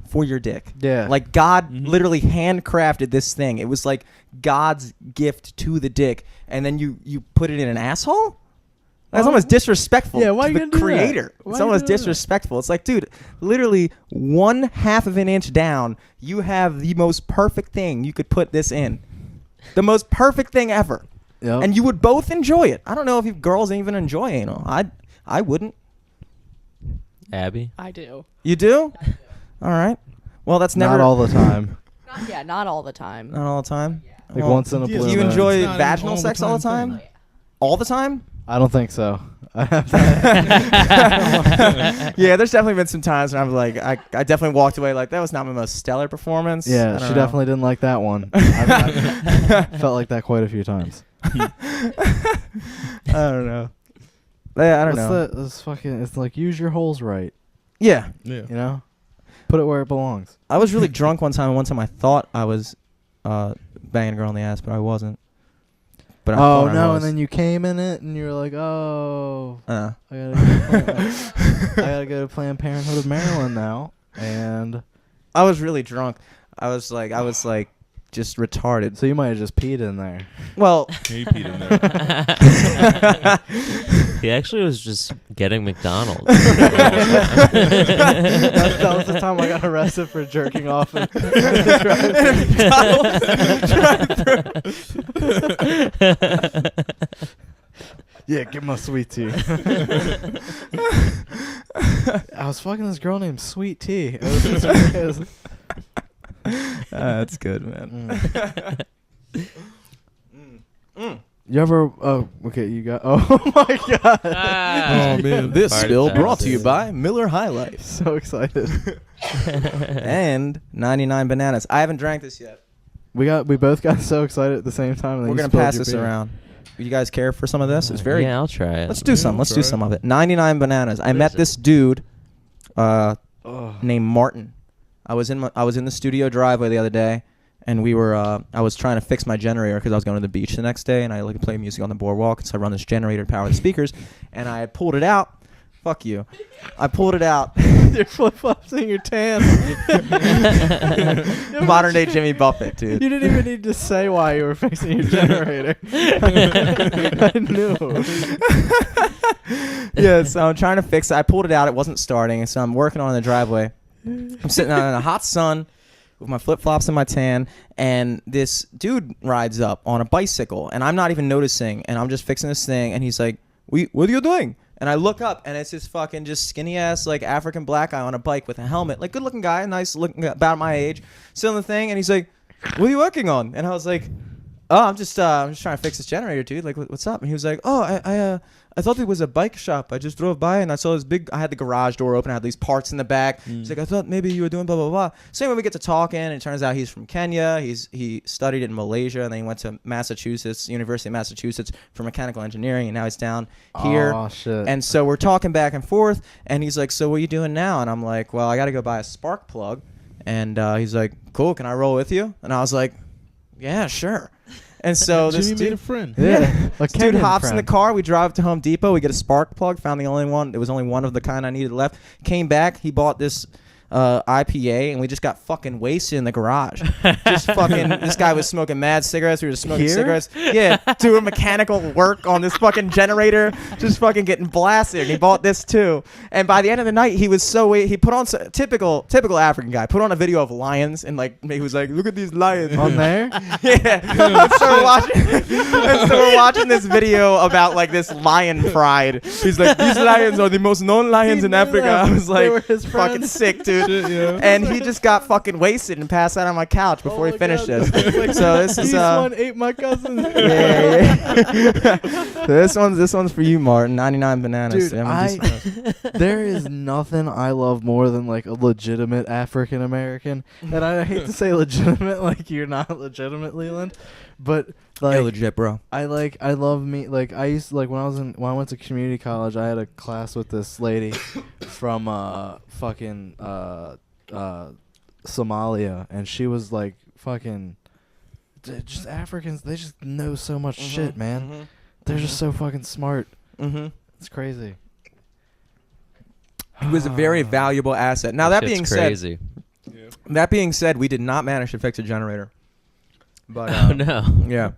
for your dick. Yeah. Like God literally handcrafted this thing. It was like God's gift to the dick, and then you put it in an asshole? That's almost disrespectful to the creator. It's almost disrespectful. It's like, dude, literally 1/2 of an inch down, you have the most perfect thing you could put this in. The most perfect thing ever. Yep. And you would both enjoy it. I don't know if you girls even enjoy anal. I wouldn't. Abby? I do. You do? All right. Well, that's never... Not all the time. Not all the time. Not all the time? Like once in a blue moon. Do you enjoy vaginal sex all the time? All the time? I don't think so. Yeah, there's definitely been some times where I'm like, I definitely walked away like, that was not my most stellar performance. Yeah, she definitely didn't like that one. I felt like that quite a few times. I don't know. Yeah, I don't know. It's like, use your holes right. Yeah. You know? Put it where it belongs. I was really drunk one time. One time I thought I was banging a girl in the ass, but I wasn't. But oh, no, and then you came in it, and you were like, oh, I gotta go to Planned Parenthood of Maryland now. And I was really drunk. I was like just retarded. So you might have just peed in there. Well, he peed in there. He actually was just getting McDonald's. That was the time I got arrested for jerking off. Yeah, get my sweet tea. I was fucking this girl named Sweet Tea. That's good, man. You ever? Oh, okay. You got. Oh my god. Oh man. This spill brought to you by Miller High Life. So excited. And 99 bananas. I haven't drank this yet. We both got so excited at the same time. We're gonna pass this around. You guys care for some of this? It's very. Yeah, I'll try it. Let's do some. Let's do some of it. 99 bananas. I met this dude, named Martin. I was in the studio driveway the other day, and we were. I was trying to fix my generator because I was going to the beach the next day, and I like to play music on the boardwalk. So I run this generator to power the speakers, and I had pulled it out. Fuck you. I pulled it out. Your flip-flops in your tan. Modern day Jimmy Buffett, dude. You didn't even need to say why you were fixing your generator. I knew. Yeah, so I'm trying to fix it. I pulled it out. It wasn't starting, so I'm working on it in the driveway. I'm sitting out in the hot sun with my flip-flops and my tan, and this dude rides up on a bicycle, and I'm not even noticing, and I'm just fixing this thing, and he's like, what are you doing? And I look up, and it's this fucking just skinny-ass, like, African black guy on a bike with a helmet. Like, good-looking guy, nice-looking, about my age. Still in the thing, and he's like, what are you working on? And I was like, oh, I'm just trying to fix this generator, dude. Like, what's up? And he was like, oh, I thought it was a bike shop. I just drove by, and I saw this big... I had the garage door open. I had these parts in the back. He's like, I thought maybe you were doing blah, blah, blah. So anyway, we get to talking, and it turns out he's from Kenya. He studied in Malaysia, and then he went to Massachusetts, University of Massachusetts, for mechanical engineering, and now he's down here. Oh, shit. And so we're talking back and forth, and he's like, so what are you doing now? And I'm like, well, I got to go buy a spark plug. And he's like, cool, can I roll with you? And I was like, yeah, sure. And so this Jimmy dude, made a friend. Yeah. This dude hops in the car. We drive to Home Depot. We get a spark plug. Found the only one. There was only one of the kind I needed left. Came back. He bought this IPA, and we just got fucking wasted in the garage. Just fucking, this guy was smoking mad cigarettes. We were just smoking cigarettes. Yeah, doing mechanical work on this fucking generator, just fucking getting blasted. And he bought this too. And by the end of the night, he was he put on typical African guy. Put on a video of lions, and like he was like, "Look at these lions On there? Yeah. And so we're watching this video about like this lion pride. He's like, these lions are the most known lions in Africa. I was They were like, his fucking friends. sick, dude. Shit, yeah. And he just got fucking wasted and passed out on my couch before he finished this. So this is This one ate my cousin. yeah. So this one's for you, Martin. 99 bananas. Dude, I'm gonna do some- there is nothing I love more than like a legitimate African American, and I hate to say legitimate, like you're not legitimate, Leland, but like You're legit, bro. I love me, like I used to, like when I went to community college, I had a class with this lady from fucking Somalia, and she was like fucking just Africans. They just know so much shit, man. They're just so fucking smart. It's crazy. He was a very valuable asset. Now that being crazy. said, we did not manage to fix a generator. But Oh no. yeah,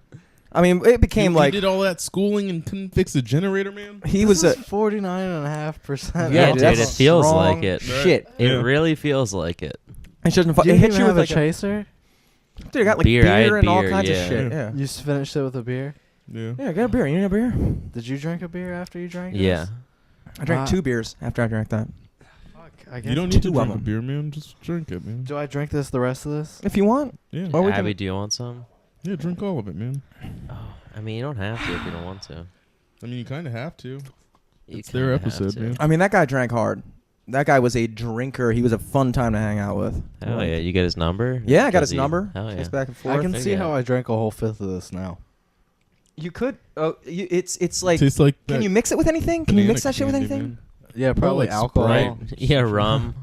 I mean, it became He like did all that schooling and couldn't fix a generator, man. he was a 49.5%. Yeah, dude, dude, that's it feels strong like it. Shit, It Yeah. really feels like it. it shouldn't. You It hit even you have with a like chaser? dude, I got like Beer, I had beer and all beer, kinds yeah. of shit. Yeah, You finished it with a beer? Yeah. yeah, get a beer. You need a beer? Did you drink a beer after you drank Yeah. this? I drank 2 beers after I drank that. Fuck, I guess. You don't need to 2 of drink a them. beer, man. Just drink it, man. Do I drink this the rest of this? If you want. Yeah. Or we can- Abby, do you want some? Yeah, drink all of it, man. Oh, I mean, you don't have to if you don't want to. I mean, you kind of have to. You It's their kinda have episode, to. man. I mean, that guy drank hard. That guy was a drinker. He was a fun time to hang out with. Hell yeah, you get his number? Yeah, I got Does his he- number. Hell yeah. Just back and forth. I can see Yeah. how I drank a whole fifth of this now. You could. Oh, it's like. Tastes like Can that you mix it with anything? Can you banana mix that shit with candy, anything? man. Yeah, probably like alcohol. Sprite. Yeah, rum.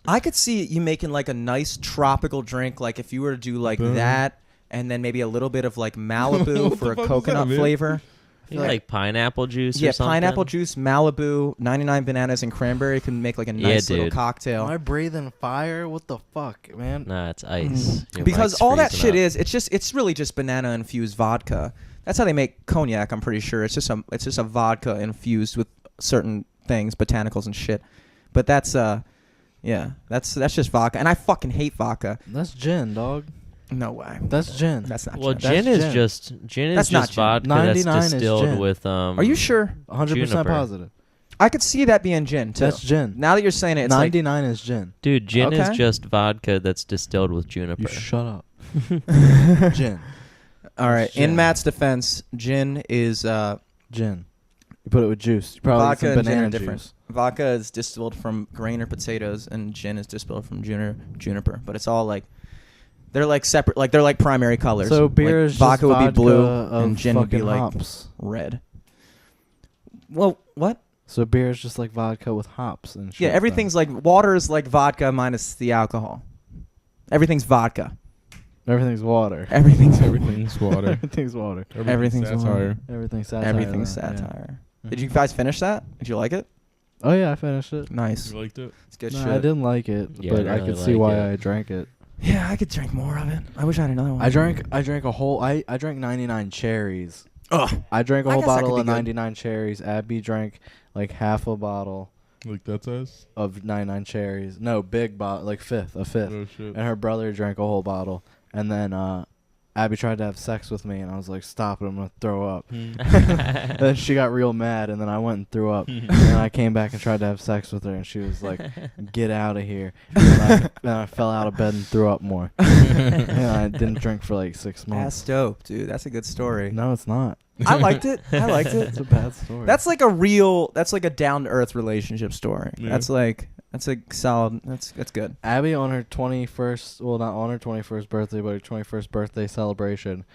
I could see you making like a nice tropical drink, like if you were to do like Boom. that, and then maybe a little bit of like Malibu What for the a fuck is coconut that, man? flavor. You like pineapple juice Yeah, or something? pineapple juice, Malibu, 99 bananas, and cranberry can make like a nice little dude. cocktail. Am I breathing fire? What the fuck, man? Nah, it's ice. Your Because mic's all that freezing shit up. it's really just banana infused vodka. That's how they make cognac. I'm pretty sure it's just a vodka infused with certain things, botanicals and shit. But that's that's just vodka, and I fucking hate vodka. That's gin, dog. No way. That's gin. That's not. Well, gin. gin That's is gin. just That's not gin. vodka that's 99 is distilled gin. with Are you sure? 100% Juniper. positive. I could see that being gin too. That's gin. Now that you're saying it, it's like 99 is gin. Dude, gin is Okay. just vodka that's distilled with juniper. You shut up. Gin. all right. Gin. In Matt's defense, gin is Gin. You put it with juice. You probably vodka get and some gin banana are different. juice. Vodka is distilled from grain or potatoes, and gin is distilled from juniper. But it's all like they're like separate. Like they're like primary colors. So beer Like, is vodka just would be blue, of and gin would be fucking like hops. red. Well, what? So beer is just like vodka with hops and shit. Yeah, everything's like water is like vodka minus the alcohol. Everything's vodka. Everything's water. Everything's Everything's water. Everything's water. Everything's satire. Everything's satire. Everything's though, yeah. satire. Did you guys finish that? Did you like it? Oh yeah, I finished it. Nice. You liked it? It's good No, shit. I didn't like it, Yeah, but I I really could see like why it. I drank it. Yeah, I could drink more of it. I wish I had another one. I drank a whole. I drank 99 cherries. Ugh. I drank a I whole guess that bottle could of be good. 99 cherries. Abby drank like half a bottle Like that size? of 99 cherries. No, big bottle, like a fifth. Oh shit. And her brother drank a whole bottle. And then Abby tried to have sex with me, and I was like, "Stop it! I'm gonna throw up." And then she got real mad, and then I went and threw up. And then I came back and tried to have sex with her, and she was like, "Get out of here!" And I fell out of bed and threw up more. And I didn't drink for like 6 That's months. dope, dude. That's a good story. No, it's not. I liked it. I liked it. It's a bad story. That's like a down to earth relationship story. Yeah. That's a solid. That's good. Abby on her 21st, well, not on her 21st birthday, but her 21st birthday celebration,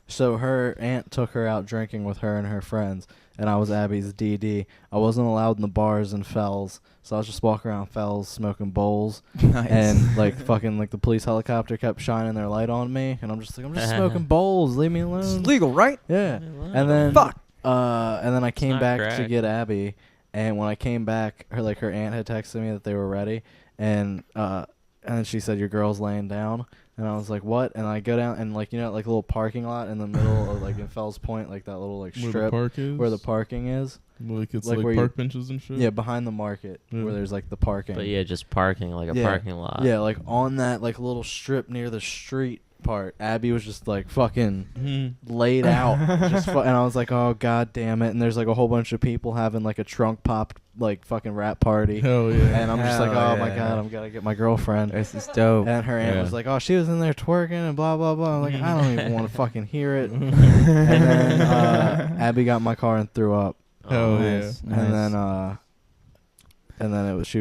so her aunt took her out drinking with her and her friends, and I was Abby's DD. I wasn't allowed in the bars in Fells, so I was just walking around Fells smoking bowls, Nice. and like fucking like the police helicopter kept shining their light on me, and I'm just smoking bowls, leave me It's alone. legal, right? Yeah, and then Fuck. and then I came not back to crack. get Abby, And when I came back, her aunt had texted me that they were ready, and then she said, your girl's laying down. And I was like, what? And I go down and like, a little parking lot in the middle of like in Fells Point, like that little like strip where the park is? where the parking is. Like it's like like where park benches and shit. Yeah, behind the market where there's like the parking. But yeah, just parking like a parking lot. Yeah, like on that like little strip near the street part, Abby was just like fucking laid out, and I was like, oh god damn it! And there's like a whole bunch of people having like a trunk pop like fucking rap party. Hell yeah! And I'm just like, oh my god, I'm gonna get my girlfriend. This is dope. And her aunt was like, oh, she was in there twerking and blah blah blah. I'm like, I don't even want to fucking hear it. And then Abby got in my car and threw up. Hell Nice. And then it was she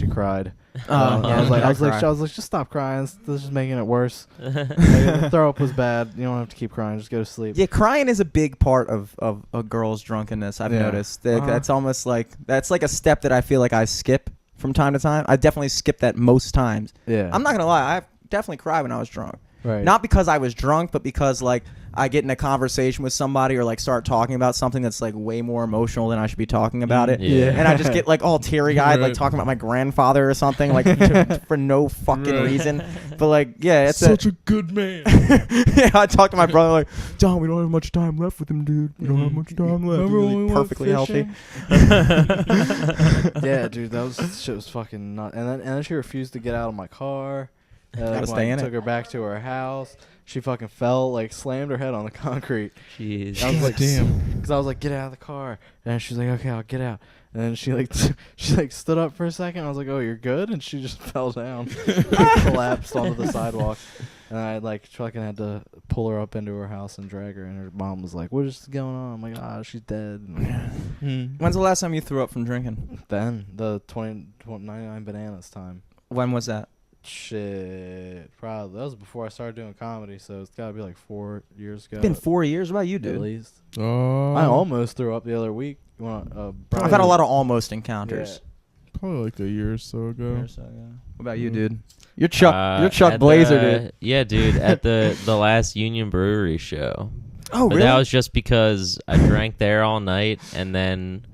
cried. I was like, just stop crying. This is making it worse. Like, the throw up was bad. You don't have to keep crying. Just go to sleep. Yeah, crying is a big part of a girl's drunkenness. I've noticed. That's almost like that's like a step that I feel like I skip from time to time. I definitely skip that most times. Yeah. I'm not gonna lie. I definitely cried when I was drunk. Right. Not because I was drunk, but because like I get in a conversation with somebody or like start talking about something that's like way more emotional than I should be talking about it. Yeah. And I just get like all teary-eyed, like talking about my grandfather or something, like for no fucking reason. But like, yeah, it's such a good man. Yeah, I talked to my brother like, Don, we don't have much time left with him, dude. We don't have much time left. Remember He's when we really went perfectly healthy. Yeah, dude, shit was fucking nuts. And then she refused to get out of my car. Gotta stay in it. Took her back to her house. She fucking fell, like slammed her head on the concrete. Jeez. I was like, damn. Because I was like, get out of the car. And she's like, okay, I'll get out. And then she like stood up for a second. I was like, oh, you're good? And she just fell down, collapsed onto the sidewalk. And I like fucking had to pull her up into her house and drag her. And her mom was like, what is going on? I'm like, she's dead. When's the last time you threw up from drinking? Then the 99 bananas time. When was that? Shit, probably that was before I started doing comedy, so it's got to be like 4 years ago. It's been 4 years. What about you, at dude? least. Oh. I almost threw up the other week. I've had a lot of almost encounters. Probably like a year or so ago. What about you, dude? You're Chuck Blazer, dude. Yeah, dude. At the last Union Brewery show. Oh, But really? that was just because I drank there all night, and then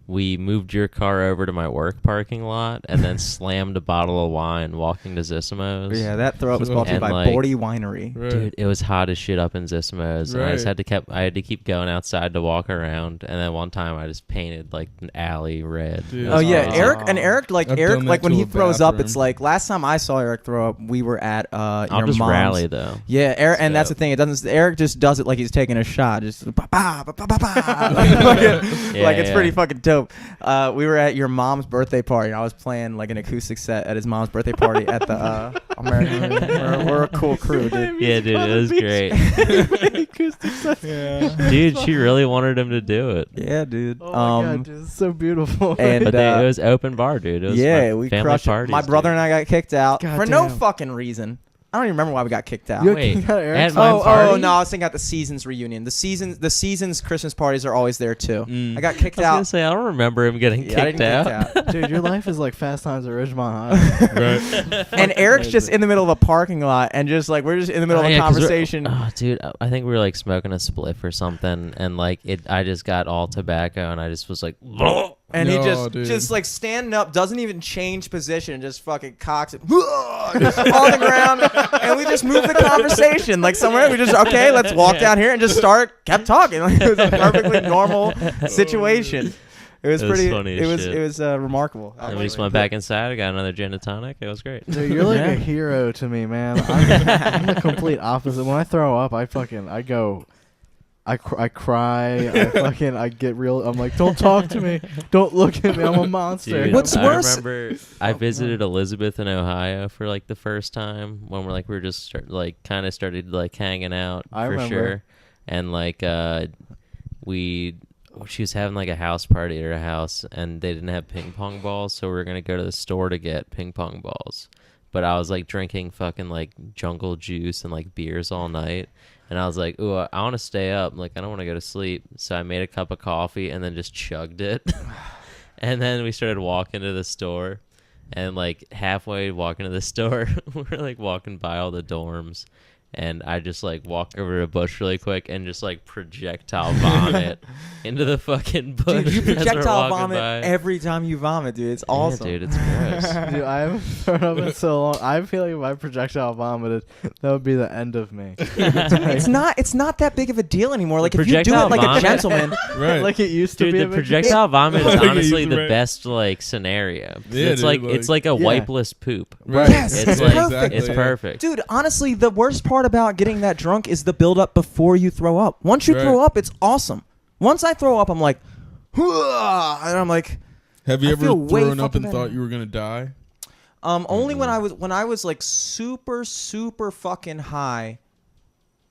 we moved your car over to my work parking lot, and then slammed a bottle of wine walking to Zissimo's. Yeah, that throw up was brought to you And, by like, Bordy Winery. Right. Dude, it was hot as shit up in Zissimo's. And I just Right. had to keep going outside to walk around. And then one time I just painted like an alley red. Dude. Oh yeah, Oh. Eric I've done that when to he a throws up, bathroom. it's like last time I saw Eric throw up, we were at I'll your just mom's. rally though. Yeah, Eric, and that's So- the thing. It doesn't. Eric just does it like he's taking a shot, just ba ba ba ba ba ba. Like it's pretty fucking dope. We were at your mom's birthday party. And I was playing like an acoustic set at his mom's birthday party at the American. We're a cool crew, dude. Yeah, dude, it was great. Dude, she really wanted him to do it. Yeah, dude. Oh my god, dude, it's so beautiful. And But it was open bar, dude. It was yeah, my we family crushed it. parties, My brother dude. and I got kicked out God for no damn. fucking reason. I don't even remember why we got kicked out. You Wait, got Eric's at my Oh party? no! I was thinking about the season's reunion. The season's Christmas parties are always there too. I got kicked I was out. gonna say I don't remember him getting Yeah, I kicked didn't out. get Dude, your life is like Fast Times at Ridgemont High. And Eric's just in the middle of a parking lot, and just like we're just in the middle of a Yeah, 'cause we're- conversation. Oh, dude, I think we were like smoking a spliff or something, and like I just got all tobacco, and I just was like, And he No, just dude. like standing up, doesn't even change position, just fucking cocks it just on the ground, and we just moved the conversation like somewhere. We just let's walk down here and just kept talking. Like, it was a perfectly normal situation. It was It was pretty. funny It as was shit. it was remarkable. and we just went back inside. I got another gin and tonic. It was great. Dude, you're like Yeah. a hero to me, man. I'm the complete opposite. When I throw up, I cry. I get real. I'm like, don't talk to me. Don't look at me. I'm a monster. Dude, What's I worse- remember I visited Elizabeth in Ohio for like the first time when we were just kind of started like hanging out I for remember. sure, and like she was having like a house party at her house, and they didn't have ping pong balls, so we were gonna go to the store to get ping pong balls. But I was like drinking fucking like jungle juice and like beers all night. And I was like, ooh, I want to stay up. Like, I don't want to go to sleep. So I made a cup of coffee and then just chugged it. And then we started walking to the store. And like halfway walking to the store, we're like walking by all the dorms. and I just like walk over to a bush really quick and just like projectile vomit into the fucking bush. Dude, you as we're projectile walking vomit by. every time you vomit, dude. It's awesome. Yeah, dude, it's gross. Dude, I haven't thrown up in so long. I feel like if I projectile vomited, that would be the end of me. It's not that big of a deal anymore. Like if you do projectile it like vomit? a gentleman, Right. Like it used to Dude, be. the a big projectile vomit is Like it honestly used to the be. best like scenario. 'Cause Yeah, it's dude, like it's like a Yeah. wipeless poop. Right. Yes, It's it's like perfect. it's yeah. perfect. dude, honestly, the worst part about getting that drunk is the build up before you throw up. Once you Right. throw up, it's awesome. Once I throw up, I'm like, "Hua," and I'm like, Have you I ever feel way thrown up fucking and better. thought you were gonna die? only when I was like super fucking high,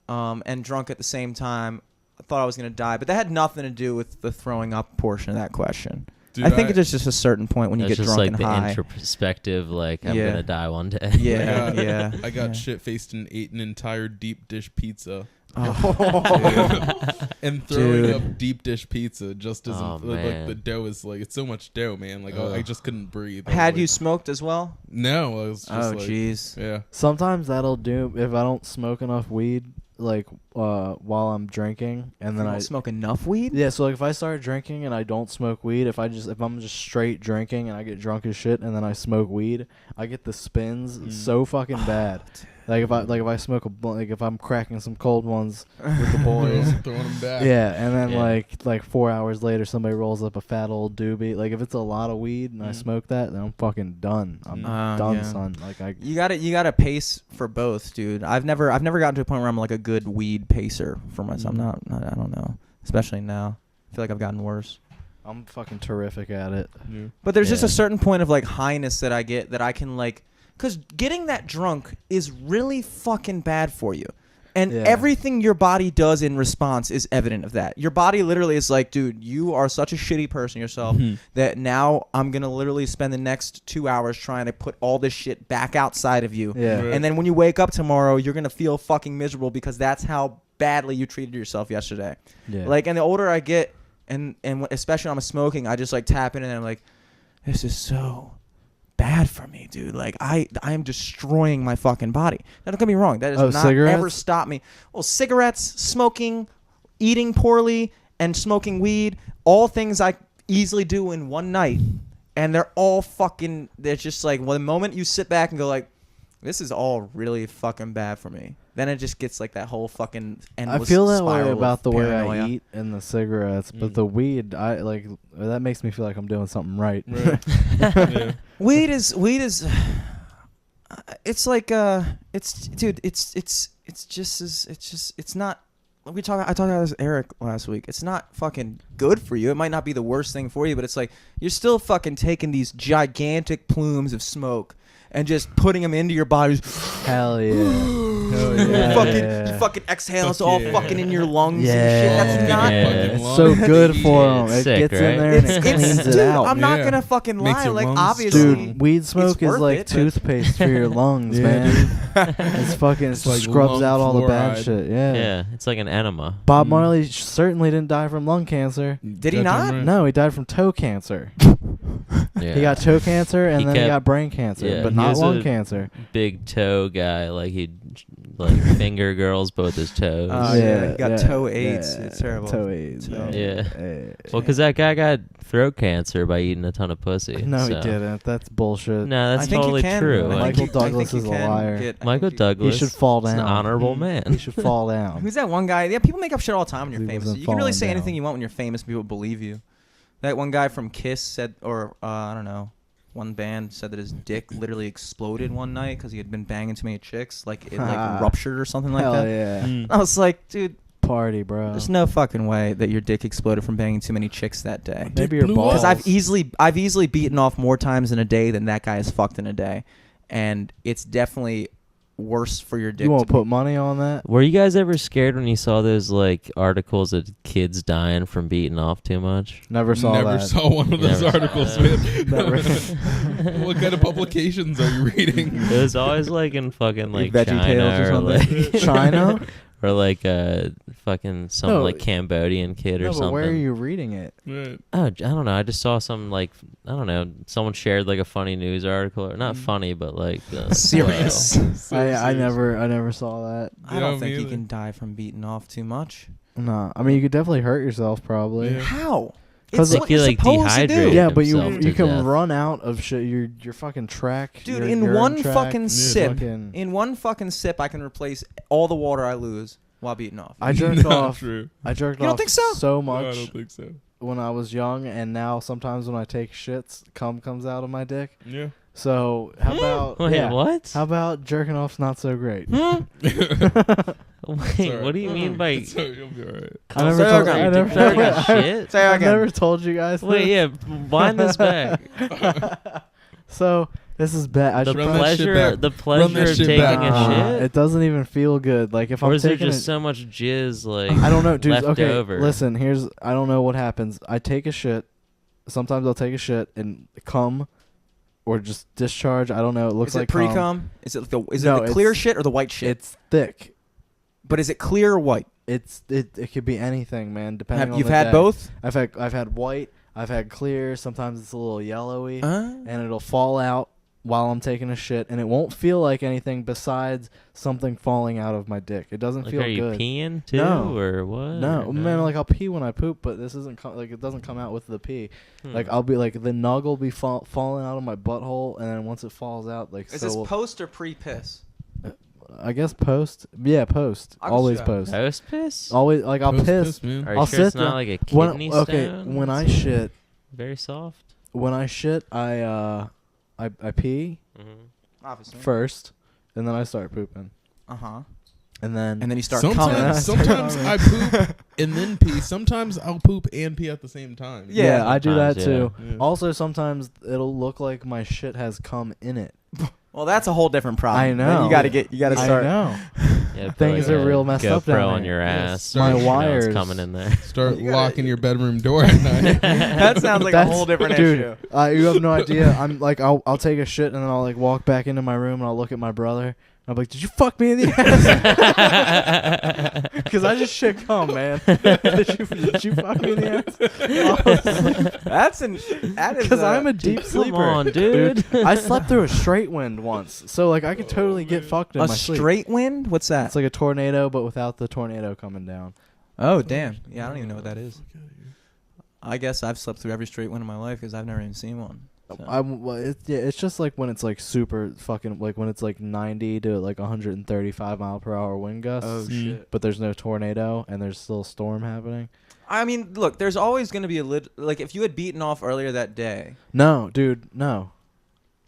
and drunk at the same time. I thought I was gonna die, but that had nothing to do with the throwing up portion of that question. Dude, I think it's just a certain point when you It's get just drunk like the and high. introspective, like I'm Yeah. gonna die one day. Yeah, yeah. I got yeah. shit faced and ate an entire deep dish pizza. Oh. And throwing Dude. up deep dish pizza just isn't Oh, like man. the dough is like it's so much dough, man. Like I just couldn't breathe. I was Had like, you smoked as well? No, I was just Oh, like, jeez. yeah. Sometimes that'll do if I don't smoke enough weed, like while I'm drinking, and then You I don't smoke enough weed? yeah. So like if I start drinking and I don't smoke weed, if I'm just straight drinking and I get drunk as shit and then I smoke weed, I get the spins so fucking bad. Like if I smoke like if I'm cracking some cold ones with the boys. Throwing them back. Yeah, and then Yeah. like 4 hours later, somebody rolls up a fat old doobie. Like if it's a lot of weed and I smoke that, then I'm fucking done. I'm done, yeah. son. Like I You gotta pace for both, dude. I've never gotten to a point where I'm like a good weed pacer for myself. I don't know. Especially now. I feel like I've gotten worse. I'm fucking terrific at it. Yeah. But there's just Yeah. a certain point of like highness that I get that I can like, because getting that drunk is really fucking bad for you. And Yeah. everything your body does in response is evident of that. Your body literally is like, dude, you are such a shitty person yourself that now I'm going to literally spend the next 2 hours trying to put all this shit back outside of you. Yeah. Right. And then when you wake up tomorrow, you're going to feel fucking miserable because that's how badly you treated yourself yesterday. Yeah. Like, and the older I get, and especially when I'm smoking, I just like tap in and I'm like, this is so bad for me, dude. Like I am destroying my fucking body. Now don't get me wrong, that does not cigarettes? ever stop me. Well, cigarettes, smoking, eating poorly, and smoking weed, all things I easily do in one night, and they're all fucking. They're just like, well, the moment you sit back and go like, this is all really fucking bad for me, then it just gets like that whole fucking I endless feel that way spiral of about the way paranoia. I eat and the cigarettes, but the weed, I like that makes me feel like I'm doing something right. Right. Yeah. Weed is it's like it's dude, it's not I talked about this with Eric last week. It's not fucking good for you. It might not be the worst thing for you, but it's like you're still fucking taking these gigantic plumes of smoke and just putting them into your body. Hell yeah. Hell You fucking exhale. It's all yeah. fucking in your lungs Yeah. and shit. That's not. Yeah. It's so good for Yeah, them. it's It sick, gets right? in there and it cleans it Dude, out. I'm not Yeah. gonna fucking Makes lie. your Like lungs obviously, Dude, weed smoke is worth like it, but- toothpaste for your lungs, Yeah, man. It's fucking It's like scrubs lung out all the bad fluoride. shit. Yeah. Yeah, it's like an enema. Bob Marley certainly didn't die from lung cancer. Did he Goddamn not? right. No, he died from toe cancer. Yeah. He got toe cancer and He then he kept- got brain cancer, yeah, but he not was lung a- cancer. Big toe guy, like he'd like finger girls both his toes. Oh, yeah, he got toe AIDS. It's terrible. Toe AIDS. Toe. Yeah. Yeah. Well, because that guy got throat cancer by eating a ton of pussy. No, he so. didn't. That's bullshit. No, that's I think totally you can. true. I think Michael you- I Douglas think you is a can liar. get- I Michael think you- Douglas. He should fall is an down. honorable man. He should fall down. Who's that one guy? Yeah, people make up shit all the time when you're He famous. wasn't You can really falling say down. anything you want when you're famous. People believe you. That one guy from Kiss said, or I don't know, one band said that his dick literally exploded one night because he had been banging too many chicks, like it like ruptured or something like Hell that. yeah. I was like, dude, Party, bro. there's no fucking way that your dick exploded from banging too many chicks that day. Maybe your blew balls. up. Because I've easily beaten off more times in a day than that guy has fucked in a day, and it's definitely worse for your dick. You won't to put money on that? Were you guys ever scared when you saw those like articles of kids dying from beating off too much? Never saw Never that. saw one of those Never saw articles, that. man. What kind of publications are you reading? It was always like in fucking like Veggie China Tales or or something. like China? or like fucking some No, like Cambodian kid or No, something. but where are you reading it? Right. Oh, I don't know. I just saw some like I don't know. Someone shared like a funny news article, or not funny, but like Serious. I never saw that. I don't Yeah, think me you either. can die from beating off too much. No, I mean you could definitely hurt yourself probably. Yeah. How? 'Cause It's like what he, you're like, supposed to do. dehydrated. Yeah, but himself you to can death. run out of shit. Your fucking track, Dude, your in urine one track, fucking Yeah. sip, fucking- in one fucking sip, I can replace all the water I lose while beating off. I jerked Not off. True. I jerked You don't off think so? so No, I much don't think so. when I was young, and now sometimes when I take shits, cum comes out of my dick. Yeah. So how about Wait, yeah, what? How about jerking off's not so great? Wait, Sorry. what do you mean by? So you'll be alright. I never Say told. again. I Did never, you take a shit? Say I again. never told you guys. Wait, this. yeah, wind this back. So this is bad. I The should Run that shit pleasure, back. the Run pleasure that of shit taking back. a shit, It doesn't even feel good. Like if or I'm is there taking just it, so much jizz like I don't know, dude. left Okay, over? listen. I don't know what happens. I take a shit. Sometimes I'll take a shit and cum, or just discharge. I don't know. It looks Is it like cum. pre-cum? Is it No, the clear it's- shit or the white shit? It's thick. But is it clear or white? It could be anything, man. Depending on You've the had day. both? I've had white. I've had clear. Sometimes it's a little yellowy, Uh, and it'll fall out while I'm taking a shit, and it won't feel like anything besides something falling out of my dick. It doesn't Like, feel are you good. peeing too, No. or what? No, Or man, like I'll pee when I poop, but this isn't like it doesn't come out with the pee. Like I'll be like the nug will be falling out of my butthole, and then once it falls out, like is so this will- post or pre-piss? I guess post. Yeah, post. I'll go Always see that. post. Post piss? Always like I'll Post piss. man. Are you I'll sure it's sit not down- like a When, kidney okay, stone? when I shit, Very soft. I pee Obviously. first, and then I start pooping, Uh-huh. and then And then you start coming. Sometimes I poop and then pee. Sometimes I'll poop and pee at the same time. yeah, I do that Sometimes, too. yeah. Also, sometimes it'll look like my shit has cum in it. Well, that's a whole different problem. I Then know. you gotta start. I know. Yeah, Things put, are real messed up down GoPro on there. your Yes. ass. My so you know wires- it's coming in there. Start You gotta- locking your bedroom door at night. That sounds like a That's- whole different dude, issue. You have no idea. I'm like, I'll take a shit and then I'll like walk back into my room and I'll look at my brother. I'm like, did you fuck me in the ass? Because I just shit cum, man. did you fuck me in the ass? That is. Because I'm a deep sleeper. Come on, dude. I slept through a straight wind once, so like I could totally get fucked in a my sleep. straight wind. What's that? It's like a tornado, but without the tornado coming down. Oh damn! Yeah, I don't even know what that is. I guess I've slept through every straight wind in my life because I've never even seen one. So. It's just like when it's like super fucking like when it's like 90 to like 135 mile per hour wind gusts. Oh shit! But there's no tornado and there's still a storm happening. I mean, look, there's always going to be a like if you had beaten off earlier that day, No, dude, no.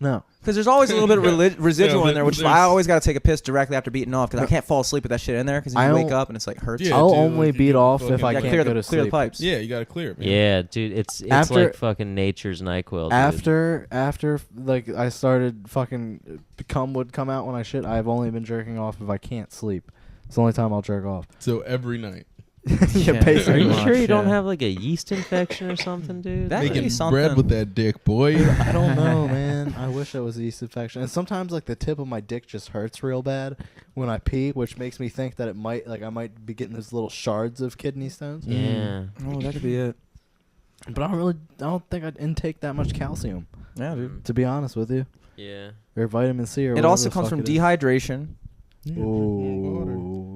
because there's always a little bit of residual Yeah, in there, which is why I there's- always got to take a piss directly after beating off because I can't fall asleep with that shit in there because I you wake don't- up and it's like hurts. Yeah, I'll dude, only like, you beat get off fucking- if I Yeah, can't clear go the to clear the sleep. pipes. Yeah, you gotta clear it, man. Yeah, dude, it's After- like fucking nature's NyQuil. Dude. After like I started fucking cum would come out when I shit. I've only been jerking off if I can't sleep. It's the only time I'll jerk off. So every night. Yeah, Are basically. you much, sure you don't yeah. have like a yeast infection or something, dude? That Making could be something. bread with that dick, boy. I don't know, man. I wish I was a yeast infection. And sometimes like the tip of my dick just hurts real bad when I pee, which makes me think that it might like I might be getting those little shards of kidney stones. Yeah. Oh, that could be it. But I don't think I'd intake that much calcium, Yeah, dude. Mm. to be honest with you. Yeah. Or vitamin C or It whatever also the comes fuck from it is. dehydration. Yeah, drink more water. Ooh.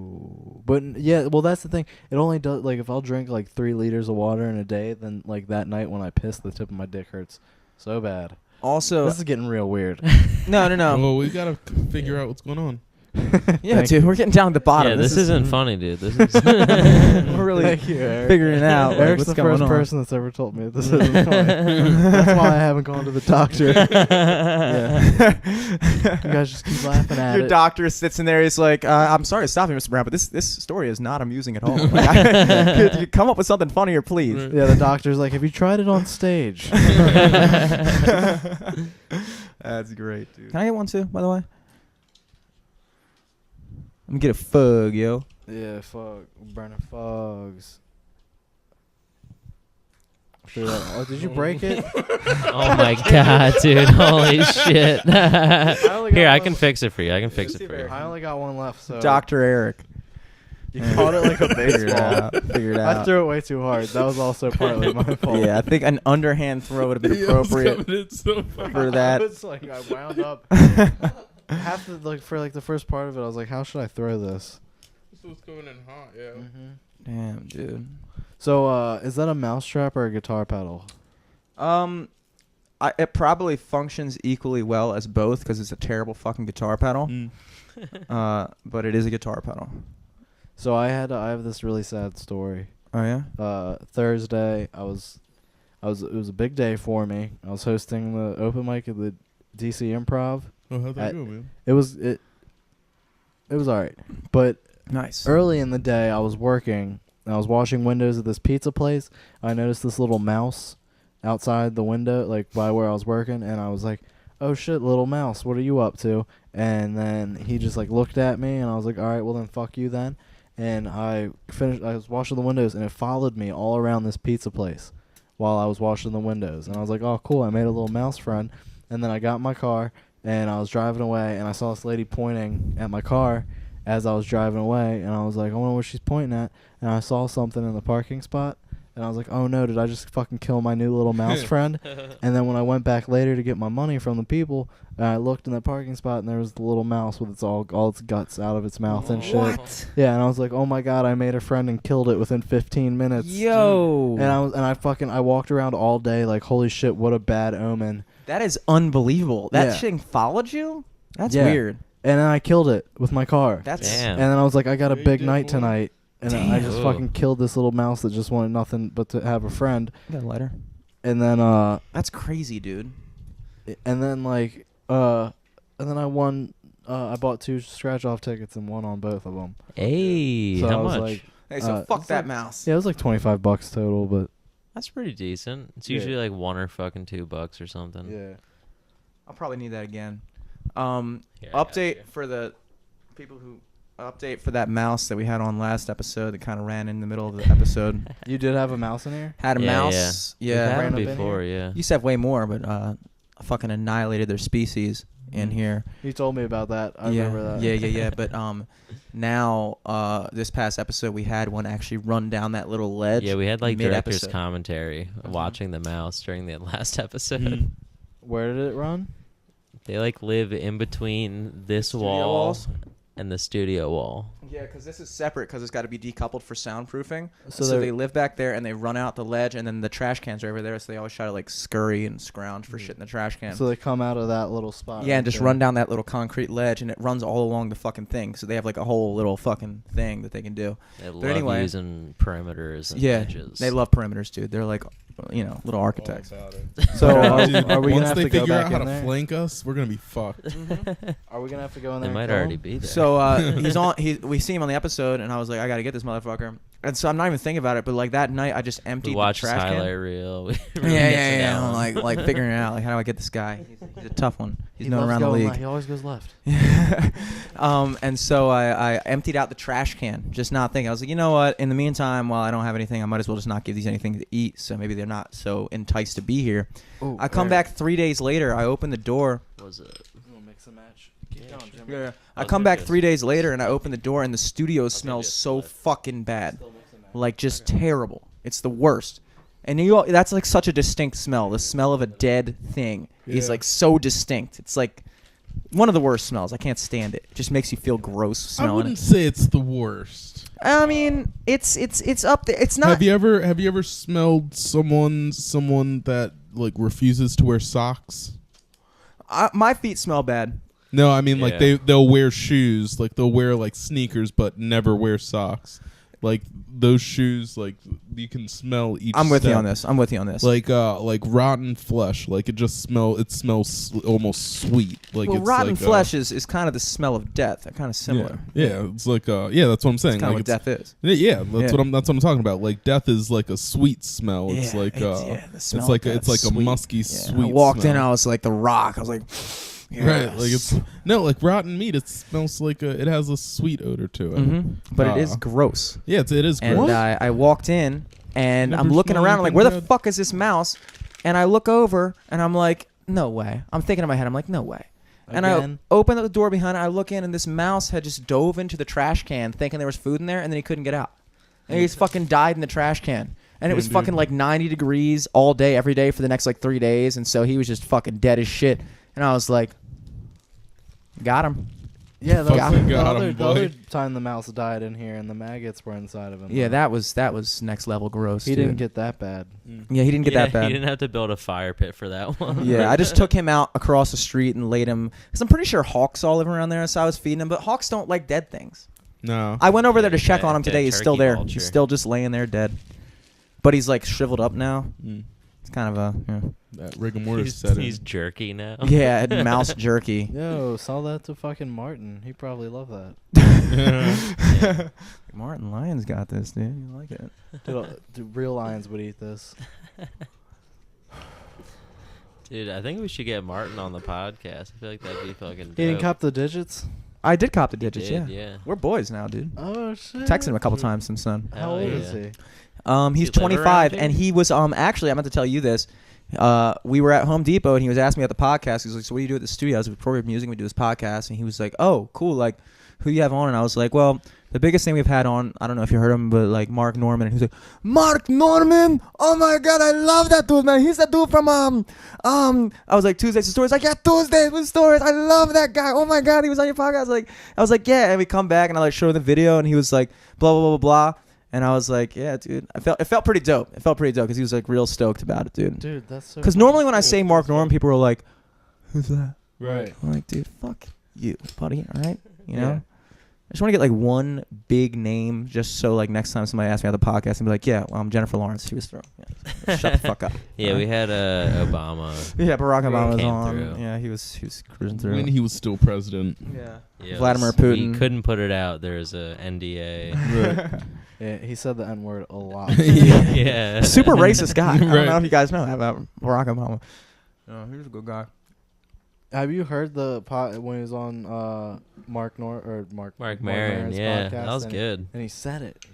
But yeah, well that's the thing. It only does like if I'll drink like 3 liters of water in a day, then like that night when I piss, the tip of my dick hurts so bad. Also, This is getting real weird. no. Well, we gotta figure out what's going on. Yeah, Thank dude, we're getting down to the bottom. Yeah, this isn't funny, dude. This is We're really Thank you, Eric. figuring it out. like, Eric's what's the going first on. person that's ever told me this isn't funny. That's why I haven't gone to the doctor. You guys just keep laughing at Your it. doctor sits in there. He's like, "I'm sorry to stop you, Mr. Brown, but this story is not amusing at all. Like, could you come up with something funnier, please?" Right. Yeah, the doctor's like, have you tried it on stage? That's great, dude. Can I get one too, by the way? Let me get a fug, yo. Yeah, fuck. Burning fogs. Oh, did you break it? Oh my god, dude! Holy shit! only got Here, I one- can fix it for you. I can fix it for you. I only got one left, so. Dr. Eric. You caught it like a baseball. Figure it out. I threw it way too hard. That was also partly my fault. Yeah, I think an underhand throw would have been appropriate for that. I wound up half the for the first part of it. I was like, how should I throw this? This was going in hot, yeah. Mm-hmm. Damn, dude. So, is that a mousetrap or a guitar pedal? It probably functions equally well as both because it's a terrible fucking guitar pedal. But it is a guitar pedal. So I have this really sad story. Oh yeah. Thursday, it was a big day for me. I was hosting the open mic at the DC Improv. Oh, how'd that go, man? It was alright, but Nice. early in the day I was working. I was washing windows at this pizza place. I noticed this little mouse outside the window, like by where I was working, and I was like, "Oh shit, little mouse, what are you up to?" And then he just like looked at me, and I was like, "All right, well then, fuck you then." And I was washing the windows, and it followed me all around this pizza place while I was washing the windows. And I was like, "Oh, cool, I made a little mouse friend." And then I got in my car, and I was driving away, and I saw this lady pointing at my car as I was driving away, and I was like, I wonder what she's pointing at. And I saw something in the parking spot, and I was like, oh no, did I just fucking kill my new little mouse friend? And then when I went back later to get my money from the people, I looked in the parking spot, and there was the little mouse with all its guts out of its mouth and shit. What? Yeah, and I was like, oh my god, I made a friend and killed it within 15 minutes. Yo. And I walked around all day like, holy shit, what a bad omen. That is unbelievable. That Yeah. thing followed you? That's Yeah. weird. And then I killed it with my car. That's Damn. And then I was like, I got a Yeah, you big did, night boy. tonight. And I just Damn. fucking killed this little mouse that just wanted nothing but to have a friend. You got a lighter? And then That's crazy, dude. and then I won. I bought 2 scratch-off tickets and won on both of them. Hey, So how I was much? like, Hey, so fuck it's that like- mouse. yeah, it was like $25 total, but That's pretty decent. It's Yeah. usually like $1 or fucking $2 or something. yeah. I'll probably need that again. Here, I got Update you. for the people who update for that mouse that we had on last episode that kind of ran in the middle of the episode. You did have a mouse in here? Had a Yeah, mouse. We've Yeah. had ran them up in before, yeah. Used to have way more, but fucking annihilated their species in here. You told me about that. I remember that. Yeah. But now this past episode we had one actually run down that little ledge. Yeah, we had like director's mid-episode. commentary watching the mouse during the last episode. Mhm. Where did it run? They like live in between this Studio wall walls? and the studio wall. Yeah, because this is separate because it's got to be decoupled for soundproofing. So So they're- they live back there and they run out the ledge, and then the trash cans are over there, so they always try to like scurry and scrounge for shit in the trash can. So they come out of that little spot. Yeah, right and just there. run down that little concrete ledge, and it runs all along the fucking thing. So they have like a whole little fucking thing that they can do. They love anyway- using perimeters and Yeah, edges. they love perimeters, dude. They're like, little architects. All about it. So Dude, are we gonna once have they to go figure back out how in to there? flank us, we're gonna be fucked. Are we gonna have to go in They there? might and kill already him? be there. So he's on. We see him on the episode, and I was like, I gotta get this motherfucker. And so I'm not even thinking about it, but like that night, I just emptied we the watched his trash can. highlight reel. We Yeah, really get to yeah. know I'm him. like figuring it out. Like, how do I get this guy? He's a tough one. He's He known loves around the going league. left. He always goes left. And so I emptied out the trash can, just not thinking. I was like, you know what? In the meantime, while I don't have anything, I might as well just not give these anything to eat. So maybe they're not so enticed to be here. Ooh, I come back 3 days later. I open the door. Was it? We'll mix and match. Keep Yeah, going, sure. Jimmy. I I'll come give back you a 3 days later, and I open the door, and the studio give smells you a so split. fucking bad, Still mix and match. like just terrible. It's the worst. And that's like such a distinct smell. The smell of a dead thing is Yeah. like so distinct. It's like one of the worst smells. I can't stand it. It just makes you feel gross I smelling wouldn't it. say it's the worst. I mean, it's up there. It's not. Have you ever smelled someone that like refuses to wear socks? My feet smell bad. No, I mean like Yeah. they'll wear shoes, like they'll wear like sneakers but never wear socks. Like those shoes, like you can smell each. I'm with you step. on this. I'm with you on this. Like rotten flesh. Like it smells almost sweet. Like well, it's rotten like, flesh is kind of the smell of death. They're kind of similar. Yeah, it's like that's what I'm saying. That's kind Like of what death is. Yeah, that's Yeah. what I'm talking about. Like death is like a sweet smell. It's Yeah, like the smell it's like of it's like death, a sweet. musky Yeah. sweet. I walked in, smell. I was like The Rock. I was like, Right, like yes. it's like rotten meat. It smells like it has a sweet odor to it. Mhm. But it is Uh, gross. Yeah, it is And gross. I walked in, and Never I'm looking smelled around. I'm like, anything where the bad. fuck is this mouse? And I look over, and I'm like, no way. I'm thinking in my head, I'm like, no way. And I opened up the door behind it. I look in, and this mouse had just dove into the trash can, thinking there was food in there, and then he couldn't get out. And he just fucking died in the trash can. And it was fucking like 90 degrees all day, every day for the next like 3 days. And so he was just fucking dead as shit. And I was like, got him. Yeah, the got him, other time the mouse died in here and the maggots were inside of him. Yeah, that was next level gross. He didn't get that bad. Yeah, he didn't get that bad. He didn't have to build a fire pit for that one. Yeah, I just took him out across the street and laid him. Because I'm pretty sure hawks all live around there, so I was feeding him. But hawks don't like dead things. No. I went over there to check Yeah, on him today. He's still turkey there. vulture. He's still just laying there dead. But he's like shriveled up now. It's kind of a That rigor mortis set in. He's jerky now. yeah, mouse jerky. Yo, sell that to fucking Martin. He probably love that. Martin Lyons got this, dude. You like it? Dude, real lions would eat this. Dude, I think we should get Martin on the podcast. I feel like that'd be fucking dope. He didn't cop the digits? I did cop the He digits, did, yeah. We're boys now, dude. Oh, shit. Texted him a couple times since then. How old is he? He's Does he live 25, around and here? he was actually I meant to tell you this. We were at Home Depot, and he was asking me about the podcast. He was like, "So what do you do at the studio?" I was like, "We record music, we do this podcast." And he was like, "Oh, cool. Like, who do you have on?" And I was like, "Well, the biggest thing we've had on, I don't know if you heard him, but like Mark Norman." And he was like, "Mark Norman? Oh my God, I love that dude, man. He's that dude from I was like, Tuesdays with Stories. Like, yeah, Tuesdays with Stories. I love that guy. Oh my God, he was on your podcast." I was like, yeah. And we come back, and I like show him the video, and he was like, blah blah blah blah blah. And I was like, yeah, dude. It felt pretty dope. It felt pretty dope because he was like real stoked about it, dude. Dude, that's so. Because normally when I say Mark Norman, people are like, "Who's that?" Right. I'm like, dude, fuck you, buddy. All right, you know. Yeah. I just want to get like one big name, just so like next time somebody asks me on the podcast, and be like, "Yeah, well, I'm Jennifer Lawrence. She was through." Yeah. Shut the fuck up. Yeah, we had Obama. Yeah, Barack Obama was came on. through. Yeah, he was cruising through. When he was still president. Yeah. Yeah, Vladimir we Putin. couldn't put it out. There was a NDA. Yeah, he said the N-word a lot. Yeah. Super racist guy. I don't Right. know if you guys know about Barack Obama. No, he was a good guy. Have you heard the when he was on Mark Maron. Maron's Yeah, podcast, that was and good. And he said it.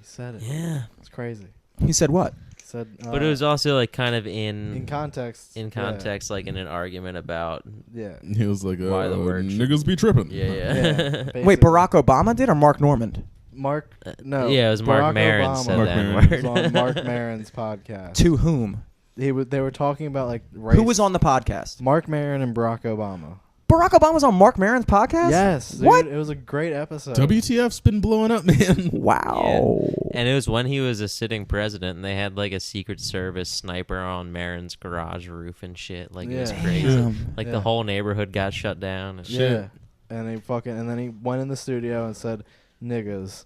Yeah. It's crazy. He said what? He said. But it was also like kind of in context. in context, like in an argument about. Yeah. He was like, Why the word niggas be tripping. Yeah. Yeah. Wait, Barack Obama did or Mark Norman? Mark. No. Yeah, it was Mark Barack Maron Obama said Mark that Maron. word. was on Mark Maron's podcast. To whom? They were talking about like race. Who was on the podcast? Mark Maron and Barack Obama. Barack Obama was on Mark Maron's podcast? Yes. Dude, What? It was a great episode. WTF's been blowing up, man. Wow. And it was when he was a sitting president, and they had like a Secret Service sniper on Maron's garage roof and shit. Like it was Yeah. crazy. Damn. Like Yeah. the whole neighborhood got shut down. And shit. Yeah. And then he went in the studio and said, "Niggas."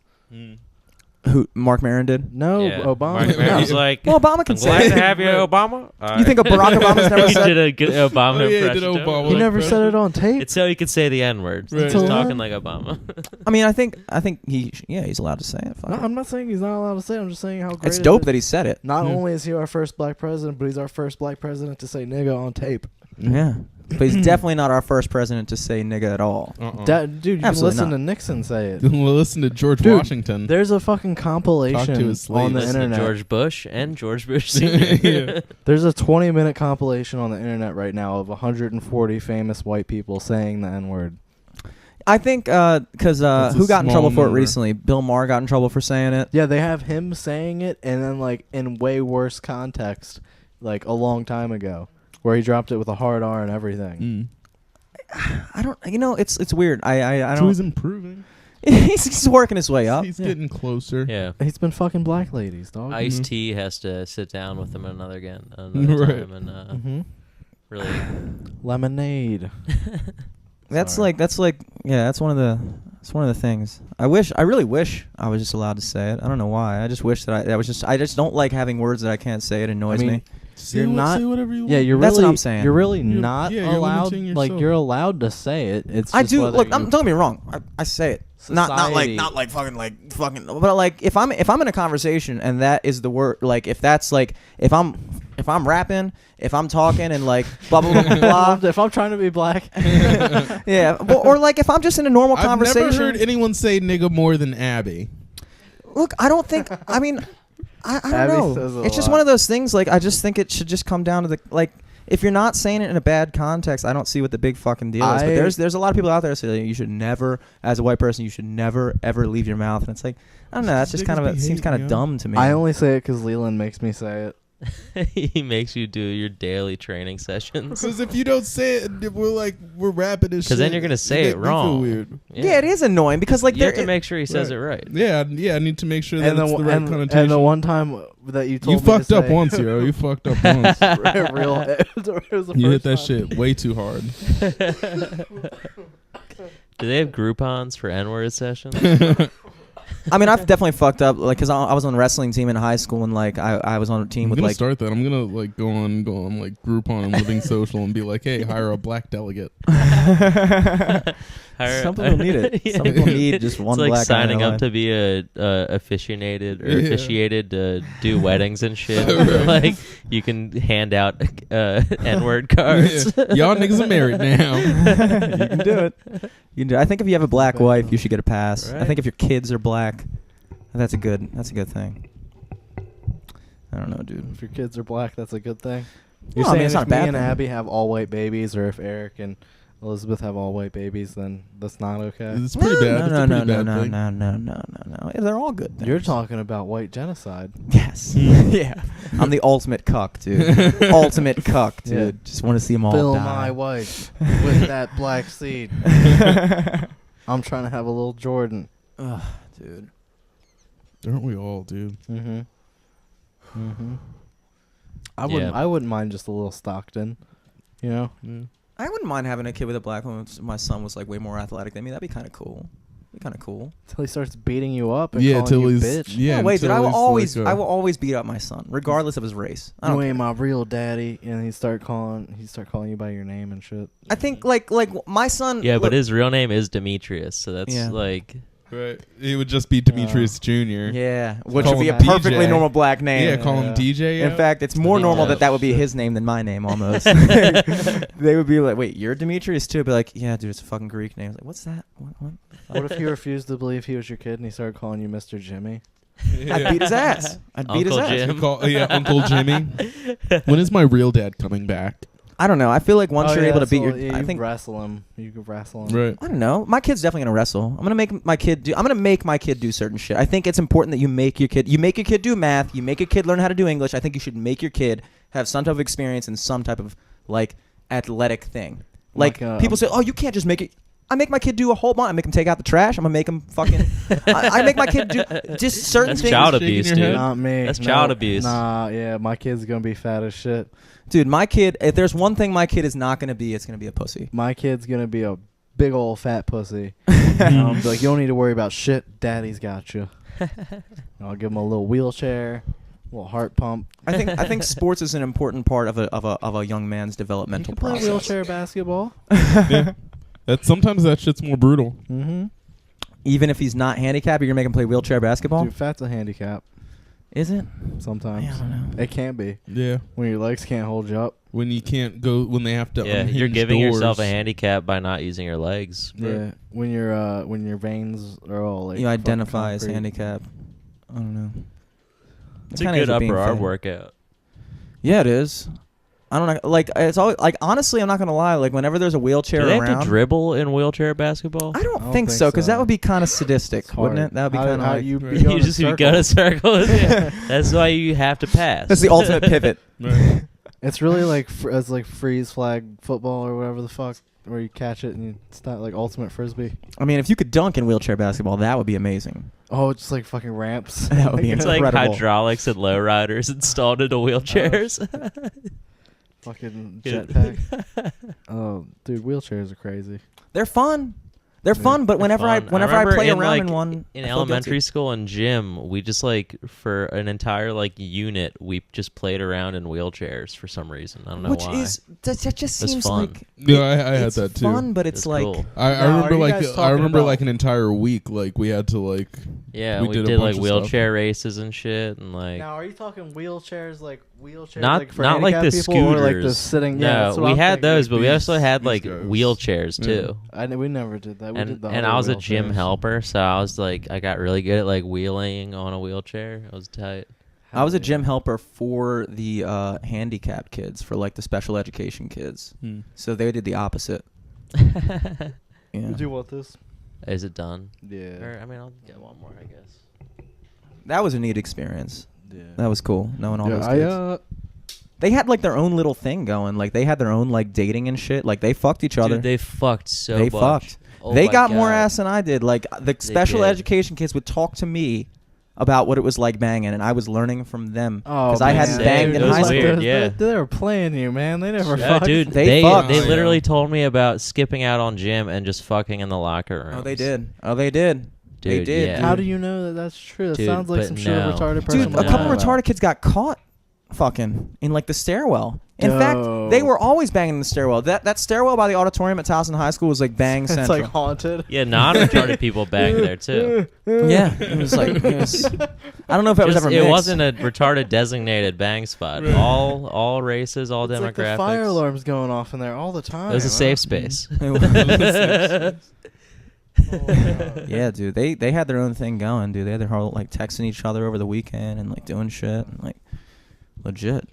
Who? Mark Maron did? No, Yeah. Obama. Mark Maron was like, Well, Obama can I'm glad say to it. have you, Obama. You think of Barack Obama's never he said? did a good Obama Oh, yeah, he did impression. Obama. He never said it on tape. It's so he could say the N-word. Right. He's It's a talking lie. like Obama. I mean, I think he's allowed to say it. Fuck No, it. I'm not saying he's not allowed to say it. I'm just saying how great It's it dope is. that he said it. Not Yeah. only is he our first black president, but he's our first black president to say nigga on tape. Yeah. But he's definitely not our first president to say nigga at all. Dude, you can Absolutely listen not. to Nixon say it. Well, listen to George Dude, Washington. There's a fucking compilation Talk to his slaves. on the Listen to internet. George Bush and George Bush Sr. Yeah. There's a 20-minute compilation on the internet right now of 140 famous white people saying the N-word. I think because That's a who got in small trouble for it number. recently? Bill Maher got in trouble for saying it. Yeah, they have him saying it, and then like in way worse context, like a long time ago, where he dropped it with a hard R and everything. I don't. You know, it's weird. I So he's don't. improving. he's working his way up. He's getting closer. Yeah. He's been fucking black ladies, dog. Ice-T has to sit down with him another Right. time and Mm-hmm. really. Lemonade. That's Sorry. like yeah. That's one of the things. I really wish I was just allowed to say it. I don't know why. I just wish that I just don't like having words that I can't say. It annoys me. You're not. Say whatever you want. Yeah, you're That's really. what I'm saying. You're really You're- not yeah, you're allowed. limiting Like yourself. you're allowed to say it. It's. I just do. whether Look, you- don't get me wrong. I say it. Not Society. like fucking. But like if I'm in a conversation and that is the word. Like if that's like if I'm rapping, if I'm talking and like blah blah blah blah. blah If I'm trying to be black. yeah. Or like if I'm just in a normal I've conversation. never heard anyone say nigga more than Abby. Look, I don't think. I mean, I don't Abby know. says a It's just lot. one of those things. Like I just think it should just come down to the like. if you're not saying it in a bad context, I don't see what the big fucking deal is. But there's a lot of people out there that say you should never, as a white person, you should never ever leave your mouth, and it's like, I don't know, that's just kind of, it seems kind of dumb to me. I only say it because Leelend makes me say it. He makes you do your daily training sessions. Because if you don't say it, we're rapping this shit. Because then you're gonna say it wrong. Weird. Yeah, it is annoying because like you have to make sure he says it right. Yeah, I need to make sure that it's the right connotation. And the one time that you told me fucked up once, yo. You fucked up once. It was the you hit first that time. shit way too hard. Do they have Groupons for N-word sessions? I mean, I've definitely fucked up, like, because I was on a wrestling team in high school, and like I was on a team with like. I'm gonna start that. I'm gonna like go on like Groupon and Living Social and be like, hey, hire a black delegate. Some people need it. Yeah. Some people need just one it's like black guy in signing their up life. to be officiated to do weddings and shit. Right. Like you can hand out N-word cards. Yeah. Y'all niggas are married now. You can do it. You can do it. I think if you have a black wife, you should get a pass. Right. I think if your kids are black, that's a good thing. I don't know, dude. If your kids are black, that's a good thing. Well, You're I mean, saying it's not if a bad me and thing. Abby have all white babies, or if Eric and Elizabeth have all white babies, then that's not okay. It's pretty bad. No, It's a no, pretty no, bad no, thing. no, no, no, no, no. They're all good things. You're talking about white genocide. Yes. Yeah. I'm the ultimate cuck, dude. Ultimate cuck, dude. Yeah. Just want to see them all Fill die. my wife with that black seed. I'm trying to have a little Jordan. Ugh, dude. Aren't we all, dude? Mm-hmm. Mm-hmm. Yeah. I wouldn't mind just a little Stockton. You know? Yeah. I wouldn't mind having a kid with a black woman if my son was like way more athletic than me. That'd be kind of cool. Till he starts beating you up and Yeah, calling till you he's bitch. yeah. No, wait, dude. until he's I will always beat up my son, regardless of his race. I You don't. ain't my real daddy, and he start calling you by your name and shit. I think like my son. Yeah, but look- his real name is Demetrius, so that's Yeah. like Right. It would just be Demetrius Jr. Yeah, which Call would be a him DJ. perfectly normal black name. Yeah, call him DJ. In fact, it's more normal that would be his name than my name almost. They would be like, "Wait, you're Demetrius too?" I'd be like, "Yeah, dude, it's a fucking Greek name." Like, what's that? What? What if he refused to believe he was your kid and he started calling you Mr. Jimmy? I'd beat his ass. I'd beat his Uncle ass. Jim. Uncle Jimmy. When is my real dad coming back? I don't know. I feel like once you're able to beat your, you I think wrestle him. You could wrestle him. Right. I don't know. My kid's definitely gonna wrestle. I'm gonna make my kid do certain shit. I think it's important that you make your kid do math. You make your kid learn how to do English. I think you should make your kid have some type of experience in some type of like athletic thing. Like people say, oh, you can't just make it. I make my kid do a whole bunch. I make him take out the trash. I'm gonna make him fucking. I make my kid do just certain That's things. child Shaking abuse, your dude. head? Not me. That's No. child abuse. Nah, yeah, my kid's gonna be fat as shit. Dude, my kid. If there's one thing my kid is not gonna be, it's gonna be a pussy. My kid's gonna be a big old fat pussy. I'll be like, you don't need to worry about shit. Daddy's got you. I'll give him a little wheelchair, a little heart pump. I think sports is an important part of a young man's You developmental can play process. wheelchair basketball. Yeah. Sometimes that shit's more brutal. Mm-hmm. Even if he's not handicapped, you're gonna make him play wheelchair basketball. Dude, fat's a handicap. Is it? Sometimes I don't know. it can be Yeah. when your legs can't hold you up. When you can't go, when they have to. Yeah, unhinge you're giving yourself a doors. handicap by not using your legs. Yeah, when your veins are all like You fucking identify as concrete. handicapped. I don't know. It's It a kinda good ends up being upper arm fat. workout. Yeah, it is. I don't know. Like it's always like honestly, I'm not gonna lie. Like whenever there's a wheelchair Do they around, have to dribble in wheelchair basketball? I don't think so because that would be kind of sadistic, It's wouldn't hard. it? That would be How- kind of how like you Right. be going You in just you go to circles. circles. That's why you have to pass. that's the ultimate pivot. Right. It's really like it's like freeze flag football or whatever the fuck, where you catch it and it's not like ultimate frisbee. I mean, if you could dunk in wheelchair basketball, that would be amazing. Oh, it's just like fucking ramps. That would be It's like incredible. hydraulics and lowriders installed into wheelchairs. Fucking jetpack. Oh, dude, wheelchairs are crazy. They're fun. They're fun, but whenever Fun. I remember play around like, in one, in I feel elementary guilty. school and gym, we just like for an entire like unit, we just played around in wheelchairs for some reason. I don't know Which why. is that just That's seems fun. like Yeah, I had it's that too. fun, but it's That's like cool. I Now, remember are you like guys I talking remember about- like an entire week like we had to like Yeah, we we did a did like bunch of wheelchair races and shit, and like Now, are you talking wheelchairs like wheelchairs not like for not like the handicapped people scooters. or like the sitting? Yeah, No, that's what we I'm had thinking. those, but we also had these like guys. wheelchairs too. We never did that. We did the And other I was a gym wheelchairs. helper, so I was like, I got really good at like wheeling on a wheelchair. I was tight. I was a gym helper for the handicapped kids, for like the special education kids. So they did the opposite. Yeah. Would you want this? Is it done? Yeah. Or, I mean, I'll get one more, I guess. That was a neat experience. Yeah. That was cool. Knowing all those kids. They had like their own little thing going. Like they had their own like dating and shit. Like they fucked each other. Dude, they fucked so They much. fucked. Oh They my got more God. ass than I did. Like the special did. education kids would talk to me about what it was like banging, and I was learning from them Oh, because I hadn't man. banged It in was high school. weird, yeah. They were playing you, man. They never Yeah, fucked. dude, They fucked. they literally told me about skipping out on gym and just fucking in the locker room. Oh, they did. Oh, they did. They Dude, did. yeah. How do you know that that's true? That Dude, sounds like but some shit a no. retarded person Dude, would a couple lie retarded about. kids got caught fucking in like the stairwell. In fact, they were always banging in the stairwell. That stairwell by the auditorium at Towson High School was like bang It's central. like haunted. Yeah, non-retarded people bang there too. Yeah, it was like I don't know if it was ever It mixed. wasn't a retarded designated bang spot. All races, all It's demographics. like the fire alarm's going off in there all the time. It was a huh? safe space. Yeah, dude. They had their own thing going, dude. They had their whole like texting each other over the weekend and like doing shit and like legit.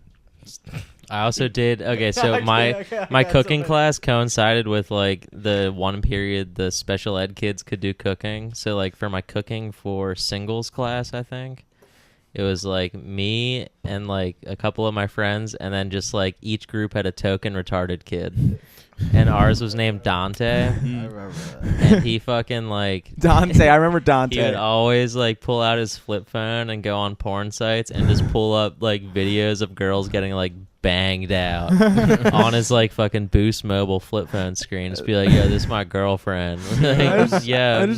I also did. Okay, so my cooking class coincided with like the one period the special ed kids could do cooking. So like for my cooking for singles class, I think it was like me and like a couple of my friends, and then just like each group had a token retarded kid. And ours was named Dante. I remember that. And he fucking like Dante, I remember he Dante. would always like pull out his flip phone and go on porn sites and just pull up like videos of girls getting like banged out on his like fucking Boost mobile flip phone screen. Just be like, yo, this is my girlfriend. Like, I just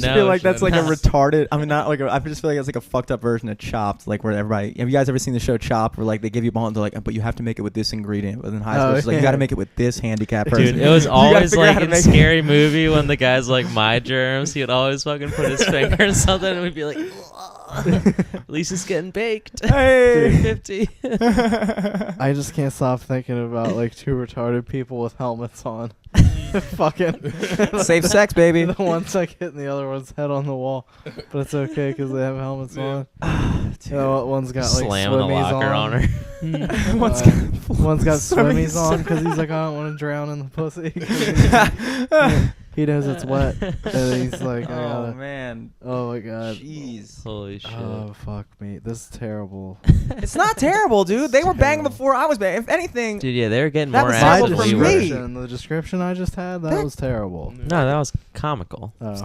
no, feel like that's like a not. retarded. I mean, not like. I just feel like it's like a fucked up version of Chopped. Like where everybody. Have you guys ever seen the show Chopped? Where like they give you a ball and they're like, but you have to make it with this ingredient. But in high school, it's like you got to make it with this handicap person. Dude, it was You gotta always figure out like how to in make Scary Movie when the guy's like my germs. He would always fucking put his finger in something and we'd be like, Lisa's getting baked. Hey. 50. I just can't stop thinking about like two retarded people with helmets on. Fucking Safe sex, baby. The one's like hitting the other one's head on the wall, but it's okay because they have helmets on. One's got like Slamming the swimmies locker on her. One's got swimmies swimmies. on because he's like, I don't want to drown in the pussy. He knows it's wet, and he's like, I Oh gotta. man. Oh my god. Jeez. Holy shit. Oh fuck me. This is terrible. It's not terrible, dude. They were banging terrible. before I was banging. If anything, Dude, yeah, they were getting That more was ass terrible than for we were. me. The description I just had, that was terrible. No, that was comical. Oh.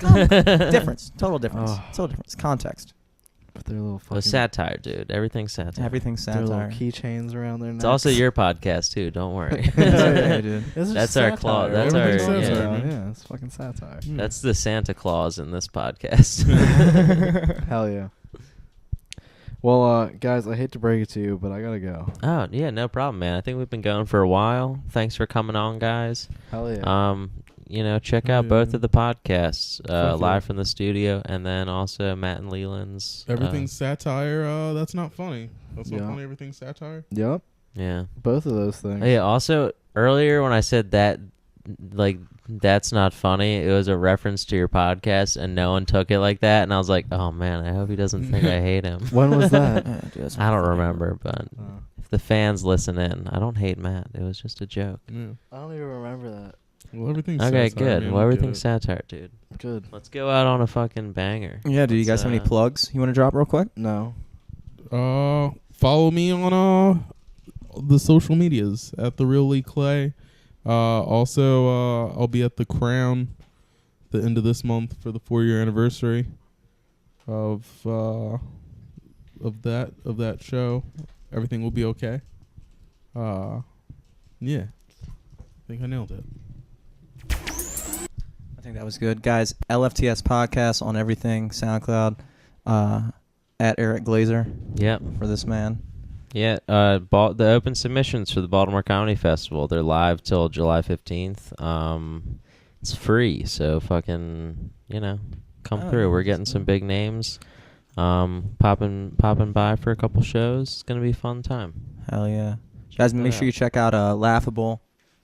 difference. Total difference. Oh. Total difference. Context. But they're little It fucking. was satire, dude. Everything's satire. Everything's Their little satire. keychains around their necks. It's also your podcast too. Don't worry. Yeah, dude. This is That's just our satire. claw- that's Everything's our- satire. yeah. Yeah, it's fucking satire. That's the Santa Claus in this podcast. Hell yeah. Well, guys, I hate to break it to you, but I gotta go. Oh yeah, no problem, man. I think we've been going for a while. Thanks for coming on, guys. Hell yeah. Check out both Yeah. of the podcasts, yeah. live from the studio, and then also Matt and Leland's. Everything's satire. That's not funny. That's not Yeah. funny. Everything's satire. Yep. Yeah. Both of those things. Oh, yeah. Also, earlier when I said that, like, that's not funny, it was a reference to your podcast, and no one took it like that, and I was like, oh man, I hope he doesn't think I hate him. When was that? Yeah, dude, that's I don't funny. remember, but Oh. if the fans listen in, I don't hate Matt. It was just a joke. Yeah. I don't even remember that. Well, everything's Okay, satire, good. man. Well, We get everything's it. satire, dude. Good. Let's go out on a fucking banger. Yeah, do you Let's, guys have any plugs you want to drop real quick? No. Follow me on the social medias at the Real Lee Clay. Also, I'll be at the Crown the end of this month for the 4-year anniversary of that show. Everything will be okay. Yeah, I think I nailed it. I think that was good. Guys, LFTS podcast on everything, SoundCloud, at Eric Glazer Yep. for this man. Yeah, the open submissions for the Baltimore Comedy Festival, they're live till July 15th. It's free, so fucking, come Oh, through. We're that's getting cool. some big names. Popping by for a couple shows. It's going to be a fun time. Hell yeah. Guys, that make sure out. you check out Laughable.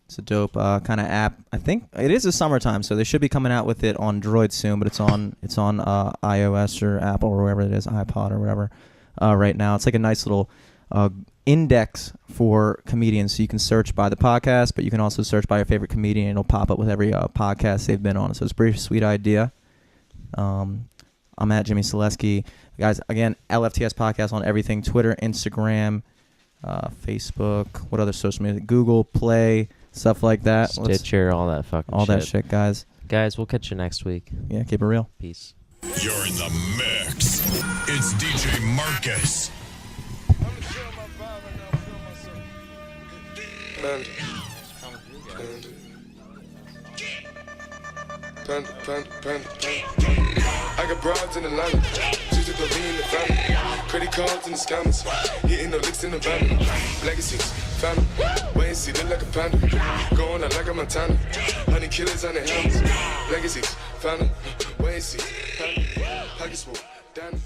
It's a dope kind of app. I think it is the summertime, so they should be coming out with it on Droid soon, but it's on iOS or Apple or wherever it is, iPod or whatever. right now. It's like a nice little index for comedians. So you can search by the podcast, but you can also search by your favorite comedian. It'll pop up with every podcast they've been on. So it's a pretty sweet idea. I'm at Jimmy Selesky. Guys, again, LFTS Podcast on everything. Twitter, Instagram, Facebook, what other social media? Google, Play, stuff like that. Stitcher, all that fucking all shit. that shit, guys. Guys, we'll catch you next week. Yeah, keep it real. Peace. You're in the mix. It's DJ Marcus. Panda. I got broads in Atlanta. Just to be in the family. Credit cards in the scammers. Hitting no licks in the van. Legacies, family. Wait and see, look like a panda. Going out like a Montana. 100 killers on their helmets. Legacies, family. Wait and see, panda. Pockets full, down.